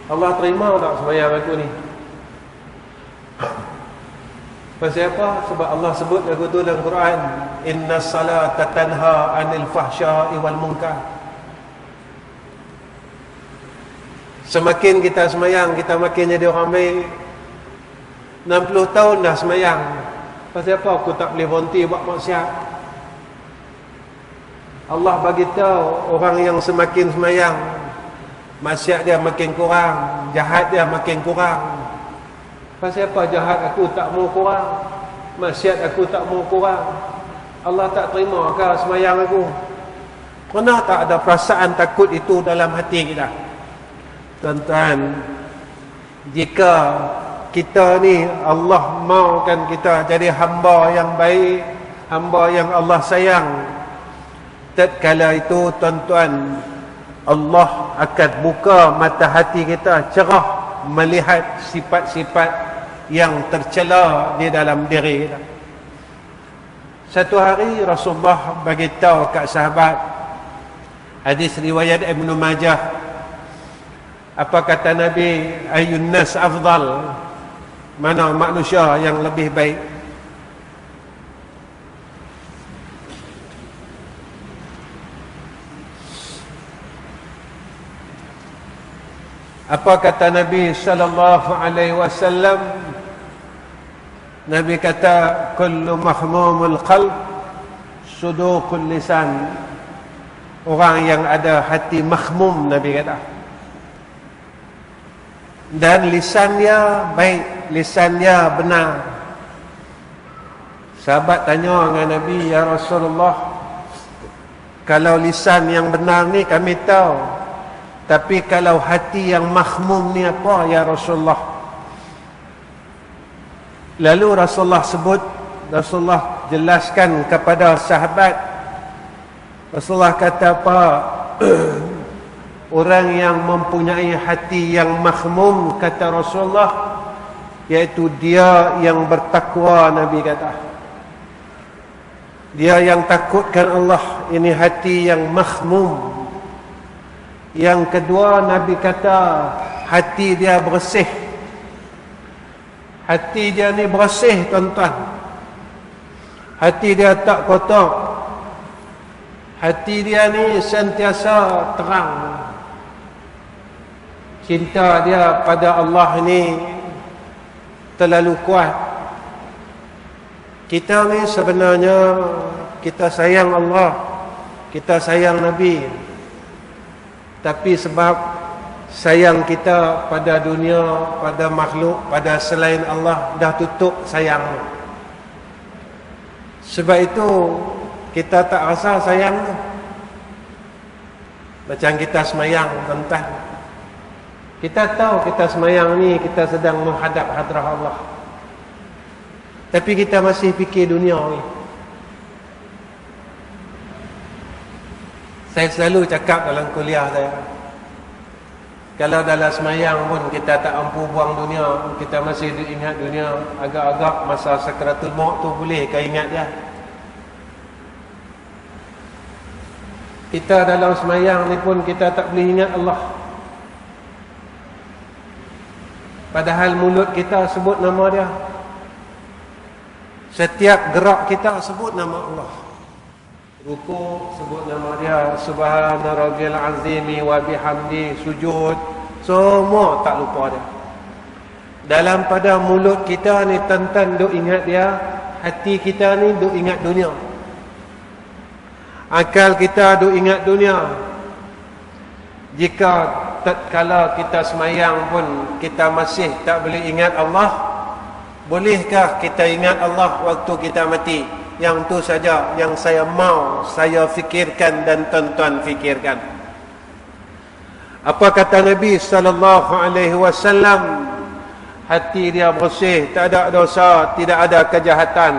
Allah terima tak semayang aku ni? Pasal apa? Sebab Allah sebut lagu tu dalam Quran, inna salata tanha anil fahsya'i wal munkar. Semakin kita semayang, kita makin jadi orang baik. 60 tahun dah semayang, pasal apa aku tak boleh berhenti buat maksiat? Allah bagi tahu orang yang semakin semayang, maksiat dia makin kurang, jahat dia makin kurang. Pasal apa jahat aku tak mau kurang, maksiat aku tak mau kurang, Allah tak terima ke semayang aku? Pernah tak ada perasaan takut itu dalam hati kita? Tuan-tuan, jika kita ni Allah maukan kita jadi hamba yang baik, hamba yang Allah sayang, tatkala itu tuan-tuan, Allah akan buka mata hati kita cerah melihat sifat-sifat yang tercela di dalam diri kita. Satu hari Rasulullah bagi tahu kat sahabat, hadis riwayat Ibn Majah, apa kata Nabi, ayun nas afdal, mana manusia yang lebih baik? Apa kata Nabi sallallahu alaihi wasallam? Nabi kata, kullu mahmumul qalb suduqul lisan. Orang yang ada hati mahmum, Nabi kata, dan lisan dia baik, lisan dia benar. Sahabat tanya dengan Nabi, ya Rasulullah, kalau lisan yang benar ni kami tahu, tapi kalau hati yang mahmum ni apa ya Rasulullah? Lalu Rasulullah jelaskan kepada sahabat. Rasulullah kata apa? Orang yang mempunyai hati yang mahmum, kata Rasulullah, iaitu dia yang bertakwa. Nabi kata, dia yang takutkan Allah, ini hati yang mahmum. Yang kedua, Nabi kata hati dia bersih. Hati dia ni bersih, tuan-tuan. Hati dia tak kotor. Hati dia ni sentiasa terang. Cinta dia pada Allah ni terlalu kuat. Kita ni sebenarnya kita sayang Allah, kita sayang Nabi, tapi sebab sayang kita pada dunia, pada makhluk, pada selain Allah, dah tutup sayang. Sebab itu kita tak rasa sayang. Macam kita semayang, tuan-tuan, kita tahu kita semayang ni kita sedang menghadap hadrah Allah, tapi kita masih fikir dunia ni. Saya selalu cakap dalam kuliah saya, kalau dalam semayang pun kita tak mampu buang dunia, kita masih ingat dunia, agak-agak masa sakratul maut tu boleh ke ingat dia? Kita dalam semayang ni pun kita tak boleh ingat Allah, padahal mulut kita sebut nama dia. Setiap gerak kita sebut nama Allah. Rukuk sebut nama dia, subhana rabbil azimi wa bihamdi, sujud, semua tak lupa dia. Dalam pada mulut kita ni tuan-tuan duk ingat dia, hati kita ni duk ingat dunia, akal kita duk ingat dunia. Jika tatkala kita semayang pun kita masih tak boleh ingat Allah, bolehkah kita ingat Allah waktu kita mati? Yang tu saja yang saya mau saya fikirkan dan tuan-tuan fikirkan. Apa kata Nabi sallallahu alaihi wasallam? Hati dia bersih, tak ada dosa, tidak ada kejahatan.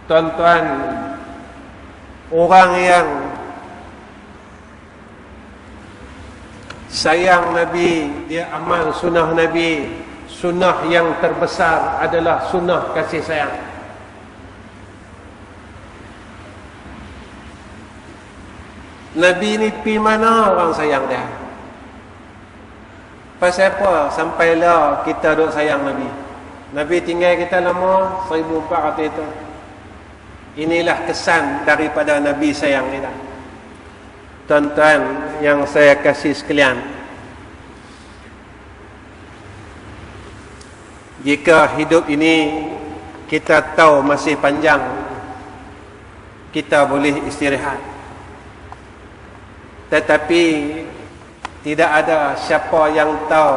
Tuan-tuan, orang yang sayang Nabi, dia amal sunnah Nabi. Sunnah yang terbesar adalah sunnah kasih sayang. Nabi ni pi mana orang sayang dia? Pasal apa sampailah kita duk sayang Nabi? Nabi tinggal kita lama, 1400 itu. Inilah kesan daripada Nabi sayang kita. Tuan-tuan yang saya kasih sekalian, jika hidup ini kita tahu masih panjang, kita boleh istirahat. Tetapi tidak ada siapa yang tahu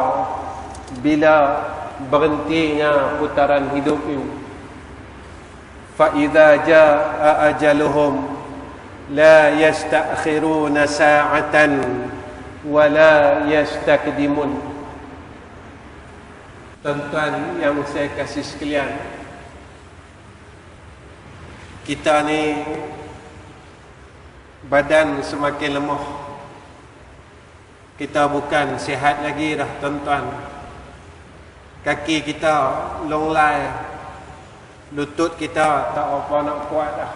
bila berhentinya putaran hidup ini. Fa idza jaa ajaluhum la yastakhiruna sa'atan wa la yastakdimun. Tuan-tuan yang saya kasih sekalian, kita ni badan semakin lemah. Kita bukan sihat lagi dah tuan-tuan. Kaki kita longlai, lutut kita tak apa nak kuat dah.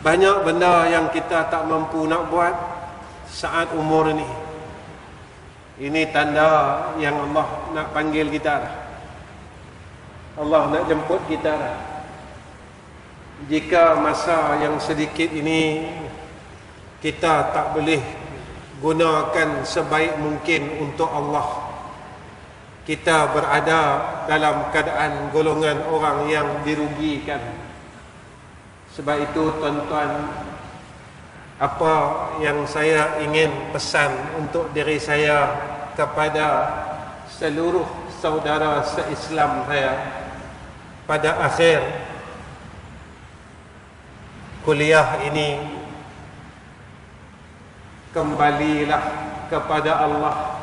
Banyak benda yang kita tak mampu nak buat saat umur ni. Ini tanda yang Allah nak panggil kita dah. Allah nak jemput kita dah. Jika masa yang sedikit ini kita tak boleh gunakan sebaik mungkin untuk Allah, kita berada dalam keadaan golongan orang yang dirugikan. Sebab itu tuan-tuan, apa yang saya ingin pesan untuk diri saya kepada seluruh saudara se-Islam saya pada akhir kuliah ini, kembalilah kepada Allah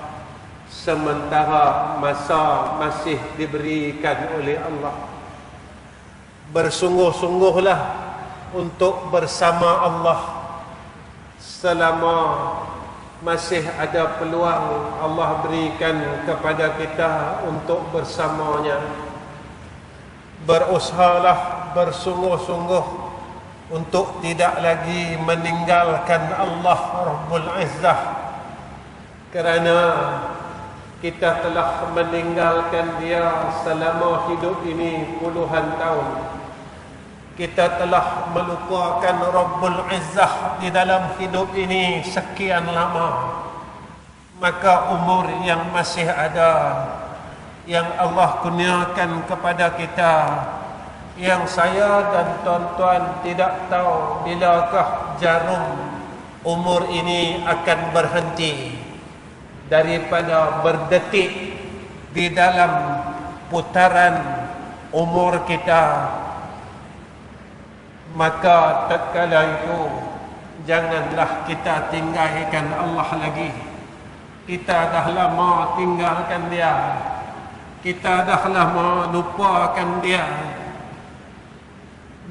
sementara masa masih diberikan oleh Allah. Bersungguh-sungguhlah untuk bersama Allah selama masih ada peluang Allah berikan kepada kita untuk bersamanya. Berusahalah bersungguh-sungguh untuk tidak lagi meninggalkan Allah Rabbul Izzah, kerana kita telah meninggalkan Dia selama hidup ini puluhan tahun. Kita telah melupakan Rabbul Izzah di dalam hidup ini sekian lama. Maka umur yang masih ada, yang Allah kurniakan kepada kita, yang saya dan tuan-tuan tidak tahu bilakah jarum umur ini akan berhenti daripada berdetik di dalam putaran umur kita. Maka tatkala itu janganlah kita tinggalkan Allah lagi. Kita dah lama tinggalkan Dia, kita dah lama lupakan Dia.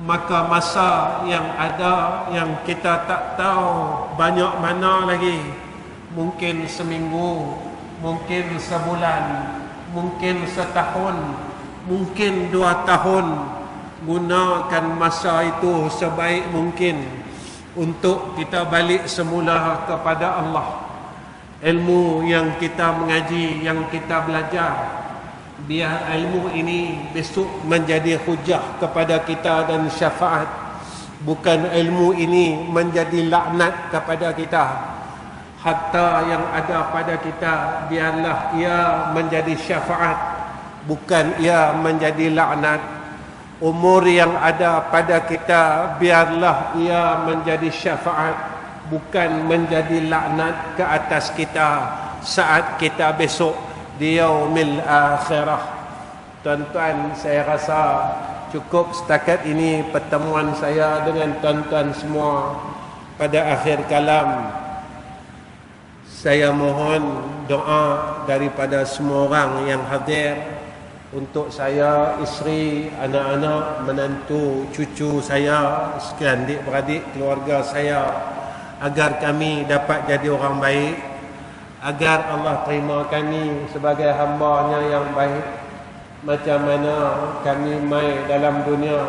Maka masa yang ada yang kita tak tahu banyak mana lagi, mungkin seminggu, mungkin sebulan, mungkin setahun, mungkin 2 tahun. Gunakan masa itu sebaik mungkin untuk kita balik semula kepada Allah. Ilmu yang kita mengaji, yang kita belajar, biar ilmu ini besok menjadi hujah kepada kita dan syafaat. Bukan ilmu ini menjadi laknat kepada kita. Harta yang ada pada kita, biarlah ia menjadi syafaat, bukan ia menjadi laknat. Umur yang ada pada kita, biarlah ia menjadi syafaat, bukan menjadi laknat ke atas kita saat kita besok di yaumil akhirah. Tuan-tuan, saya rasa cukup setakat ini pertemuan saya dengan tuan-tuan semua. Pada akhir kalam, saya mohon doa daripada semua orang yang hadir untuk saya, isteri, anak-anak, menantu, cucu saya, sekalian adik-beradik keluarga saya, agar kami dapat jadi orang baik, agar Allah terima kami sebagai hamba-Nya yang baik. Macam mana kami mai dalam dunia,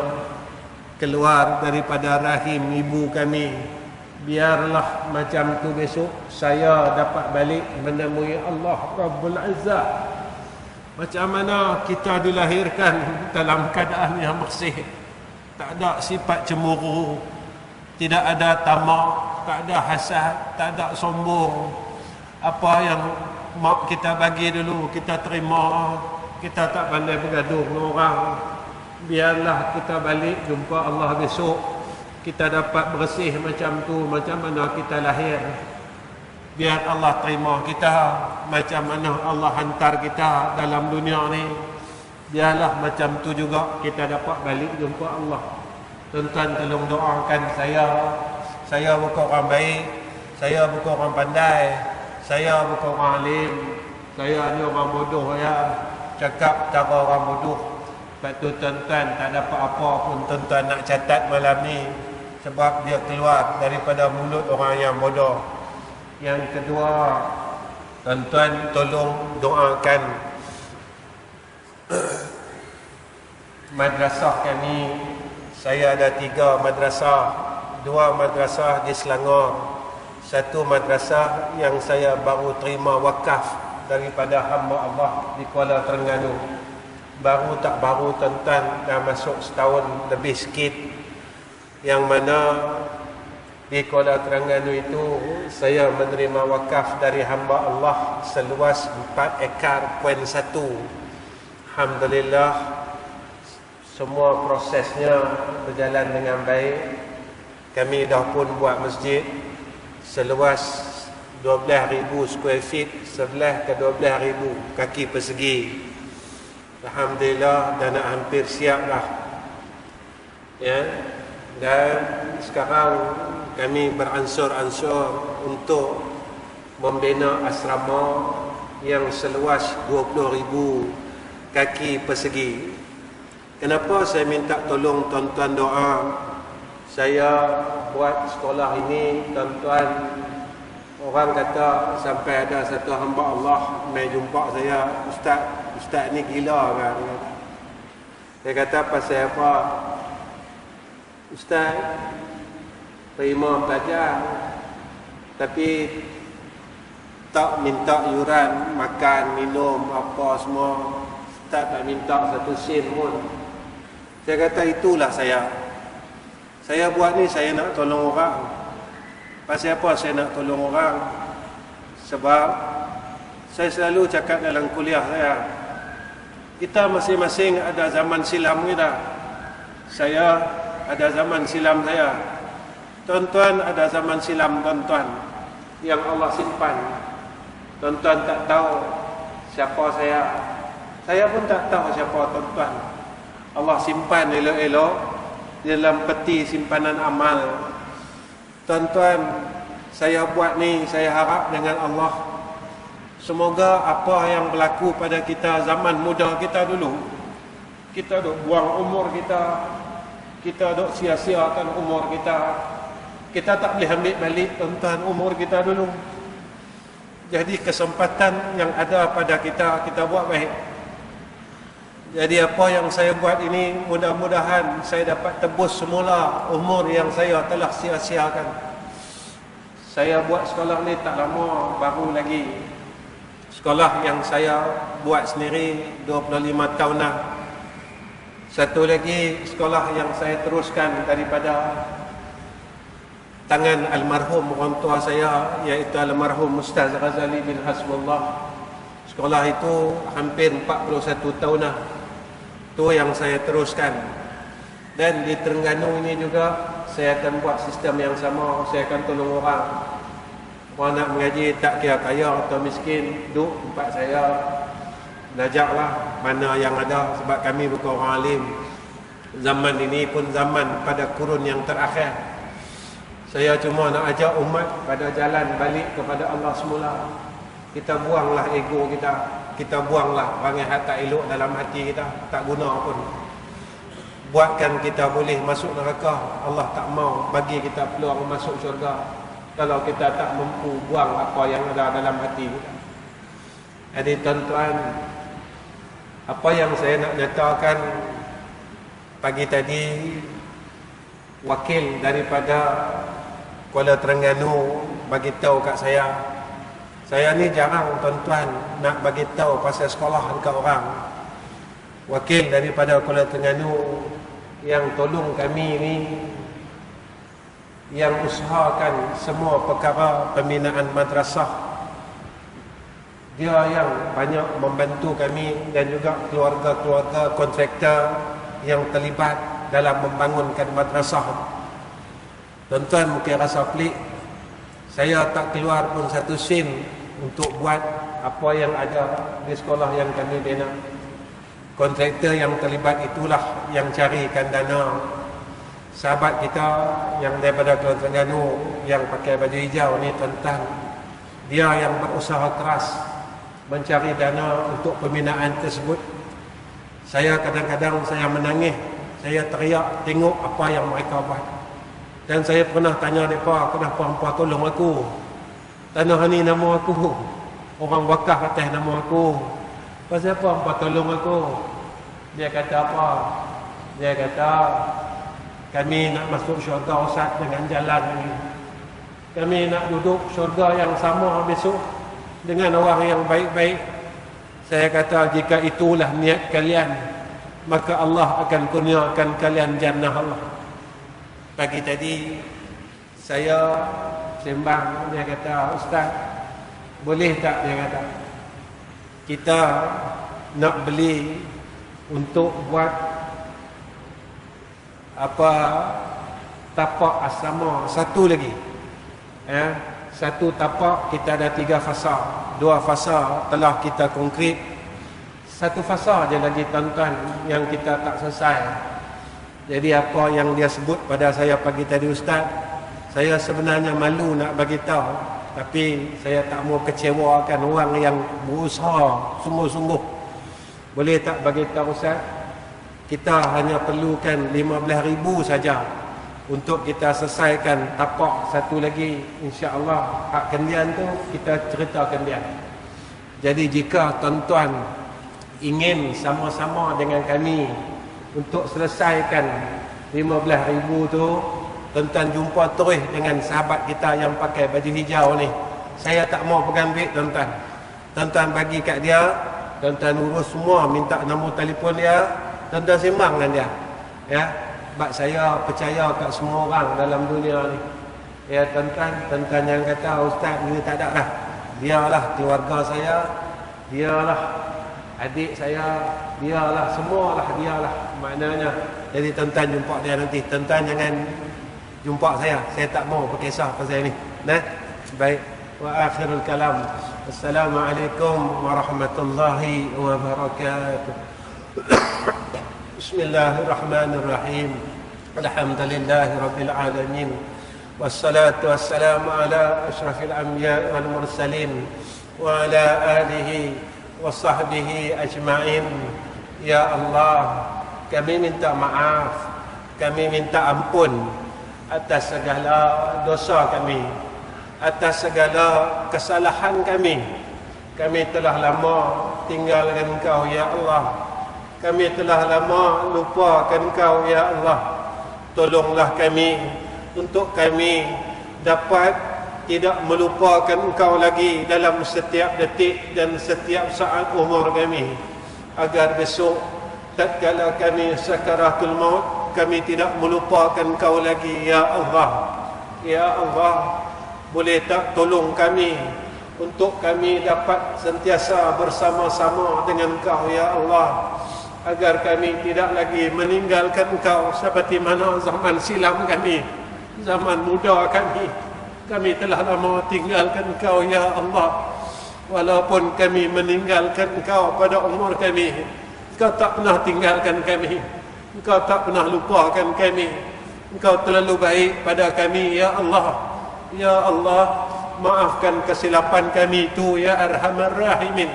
keluar daripada rahim ibu kami, biarlah macam tu besok saya dapat balik menemui Allah Rabbul Izzah. Macam mana kita dilahirkan dalam keadaan yang bersih, tak ada sifat cemburu, tidak ada tamak, tak ada hasad, tak ada sombong. Apa yang mak kita bagi dulu kita terima, kita tak pandai bergaduh dengan orang. Biarlah kita balik jumpa Allah besok, kita dapat bersih macam tu, macam mana kita lahir. Biar Allah terima kita macam mana Allah hantar kita dalam dunia ni. Biarlah macam tu juga kita dapat balik jumpa Allah. Tuan-tuan tolong doakan saya. Saya bukan orang baik, saya bukan orang pandai, saya bukan orang alim, saya ni orang bodoh ya. Cakap cara orang bodoh. Lepas tu tuan-tuan tak dapat apa pun tuan-tuan nak catat malam ni, sebab dia keluar daripada mulut orang yang bodoh. Yang kedua, tuan-tuan tolong doakan madrasah kami. Saya ada 3 madrasah. 2 madrasah di Selangor, 1 madrasah yang saya baru terima wakaf daripada hamba Allah di Kuala Terengganu. Baru tak baru tuan-tuan, dah masuk setahun lebih sikit. Yang mana di Kuala Terengganu itu saya menerima wakaf dari hamba Allah seluas 4 ekar poin 1. Alhamdulillah, semua prosesnya berjalan dengan baik. Kami dah pun buat masjid seluas 12,000 square feet, 11 ke 12,000 kaki persegi. Alhamdulillah, dah nak hampir siap dah. Ya. Dan sekarang kami beransur-ansur untuk membina asrama yang seluas 20,000 kaki persegi. Kenapa saya minta tolong tuan-tuan doa? Saya buat sekolah ini, tuan-tuan, orang kata sampai ada satu hamba Allah mai jumpa saya, Ustaz ni gila kan? Saya kata pasal apa? Ustaz terima pelajar tapi tak minta yuran, makan, minum, apa semua. Ustaz tak minta satu sen pun. Saya kata itulah saya buat ni, saya nak tolong orang. Pasal apa saya nak tolong orang? Sebab saya selalu cakap dalam kuliah saya, kita masing-masing ada zaman silam kita. Saya ada zaman silam saya. Tuan-tuan ada zaman silam tuan-tuan yang Allah simpan. Tuan-tuan tak tahu siapa saya. Saya pun tak tahu siapa tuan-tuan. Allah simpan elok-elok dalam peti simpanan amal. Tuan-tuan, saya buat ni, saya harap dengan Allah, semoga apa yang berlaku pada kita zaman muda kita dulu, kita duk buang umur kita duk sia-siakan umur kita tak boleh ambil balik tuan-tuan umur kita dulu. Jadi kesempatan yang ada pada kita buat baik. Jadi apa yang saya buat ini, mudah-mudahan saya dapat tebus semula umur yang saya telah sia-siakan. Saya buat sekolah ni tak lama, baru lagi. Sekolah yang saya buat sendiri 25 tahun dah. Satu lagi sekolah yang saya teruskan daripada tangan almarhum orang tua saya, iaitu almarhum Ustaz Ghazali bin Hasbullah. Sekolah itu hampir 41 tahun dah. Itu yang saya teruskan. Dan di Terengganu ini juga saya akan buat sistem yang sama. Saya akan tolong orang. Orang nak mengaji tak kira kaya atau miskin, duduk tempat saya, belajarlah mana yang ada. Sebab kami bukan orang alim. Zaman ini pun zaman pada kurun yang terakhir. Saya cuma nak ajak umat pada jalan balik kepada Allah semula. Kita buanglah ego kita buanglah perangai tak elok dalam hati kita, tak guna pun. Buatkan kita boleh masuk neraka. Allah tak mau bagi kita peluang masuk syurga kalau kita tak mampu buang apa yang ada dalam hati kita. Jadi tuan-tuan, apa yang saya nak nyatakan pagi tadi, wakil daripada Kuala Terengganu bagi tahu kat saya ni jarang tuan-tuan nak bagi tahu pasal sekolah dekat orang. Wakil daripada Kuala Terengganu yang tolong kami ni, yang usahakan semua perkara pembinaan madrasah. Dia yang banyak membantu kami dan juga keluarga-keluarga kontraktor yang terlibat dalam membangunkan madrasah. Tuan-tuan mungkin rasa pelik. Saya tak keluar pun satu sen untuk buat apa yang ada di sekolah yang kami bina. Kontraktor yang terlibat itulah yang carikan dana. Sahabat kita yang daripada Kelab Terengganu yang pakai baju hijau ni, tentang dia yang berusaha keras mencari dana untuk pembinaan tersebut. Saya kadang-kadang saya menangis, saya teriak tengok apa yang mereka buat. Dan saya pernah tanya mereka, kenapa hampa tolong aku? Tanah ni nama aku, orang wakaf atas nama aku. Pasal apa hampa tolong aku? Dia kata apa? Dia kata, kami nak masuk syurga Ustaz dengan jalan ini. Kami nak duduk syurga yang sama besok dengan orang yang baik-baik. Saya kata, jika itulah niat kalian, maka Allah akan kurniakan kalian jannah Allah. Pagi tadi saya sembang, dia kata, Ustaz, boleh tak, dia kata, kita nak beli untuk buat apa, tapak asrama satu lagi, ya, satu tapak kita ada 3 fasa, 2 fasa telah kita konkret, 1 fasa je lagi tuan-tuan yang kita tak selesai. Jadi apa yang dia sebut pada saya pagi tadi, Ustaz, saya sebenarnya malu nak bagi tahu, tapi saya tak mau kecewakan orang yang berusaha sungguh-sungguh. Boleh tak bagi tahu, Ustaz? Kita hanya perlukan 15,000 saja untuk kita selesaikan tapak satu lagi. InsyaAllah hak kendian tu kita ceritakan dia. Jadi jika tuan-tuan ingin sama-sama dengan kami untuk selesaikan 15,000 tu, tuan-tuan jumpa terus dengan sahabat kita yang pakai baju hijau ni. Saya tak mau pegang duit tuan-tuan. Tuan-tuan bagi kat dia, tuan-tuan urus semua, minta nombor telefon dia, tuan-tuan sembang dengan dia. Ya, sebab saya percaya kat semua orang dalam dunia ni. Ya tuan-tuan, tuan-tuan yang kata, Ustaz ni tak ada lah. Dialah keluarga saya, dialah adik saya, dialah, semualah dialah. Maknanya, jadi tuan-tuan jumpa dia nanti. Tuan-tuan jangan jumpa saya tak mau berkisah pasal ni. Nah, baik. Wa akhirul kalam. Assalamualaikum warahmatullahi wabarakatuh. Bismillahirrahmanirrahim. Alhamdulillahi rabbil alamin. Wassalatu wassalamu ala asyrafil anbiya wal mursalin wa ala alihi wa sahbihi ajma'in. Ya Allah, kami minta maaf, kami minta ampun atas segala dosa kami, atas segala kesalahan kami. Kami telah lama tinggalkan Engkau, ya Allah. Kami telah lama lupakan Engkau, ya Allah. Tolonglah kami untuk kami dapat tidak melupakan Engkau lagi dalam setiap detik dan setiap saat umur kami, agar besok tatkala kami sakaratul maut, kami tidak melupakan Engkau lagi, ya Allah. Ya Allah, boleh tak tolong kami untuk kami dapat sentiasa bersama-sama dengan Engkau, ya Allah, agar kami tidak lagi meninggalkan Engkau seperti mana zaman silam kami, zaman muda kami telah lama tinggalkan Engkau, ya Allah. Walaupun kami meninggalkan Engkau pada umur kami, Engkau tak pernah tinggalkan kami, Engkau tak pernah lupakan kami. Engkau terlalu baik pada kami, ya Allah. Ya Allah, maafkan kesilapan kami itu, ya Arhamar Rahimin.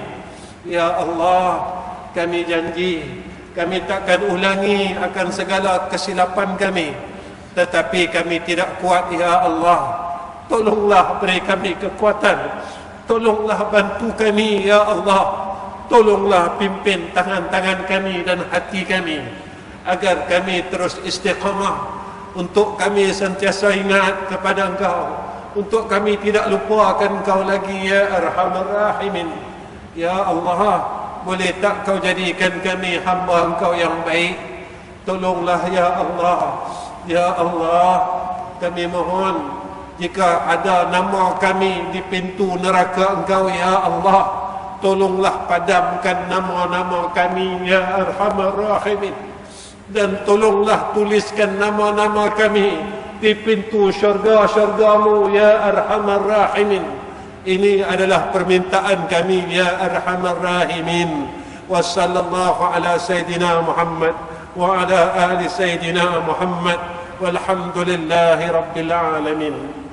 Ya Allah, kami janji kami takkan ulangi akan segala kesilapan kami. Tetapi kami tidak kuat, ya Allah. Tolonglah beri kami kekuatan. Tolonglah bantu kami, ya Allah. Tolonglah pimpin tangan-tangan kami dan hati kami, agar kami terus istiqamah, untuk kami sentiasa ingat kepada Engkau, untuk kami tidak lupakan Engkau lagi, ya Arhamar Rahimin. Ya Allah, boleh tak Kau jadikan kami hamba Engkau yang baik? Tolonglah, ya Allah. Ya Allah, kami mohon, jika ada nama kami di pintu neraka Engkau, ya Allah, tolonglah padamkan nama-nama kami, ya Arhamar Rahimin. Dan tolonglah tuliskan nama-nama kami di pintu syurga-syurgamu ya arhamar rahimin. Ini adalah permintaan kami ya arhamar rahimin. Wa sallallahu ala sayyidina Muhammad wa ala ali sayyidina Muhammad walhamdulillahi rabbil alamin.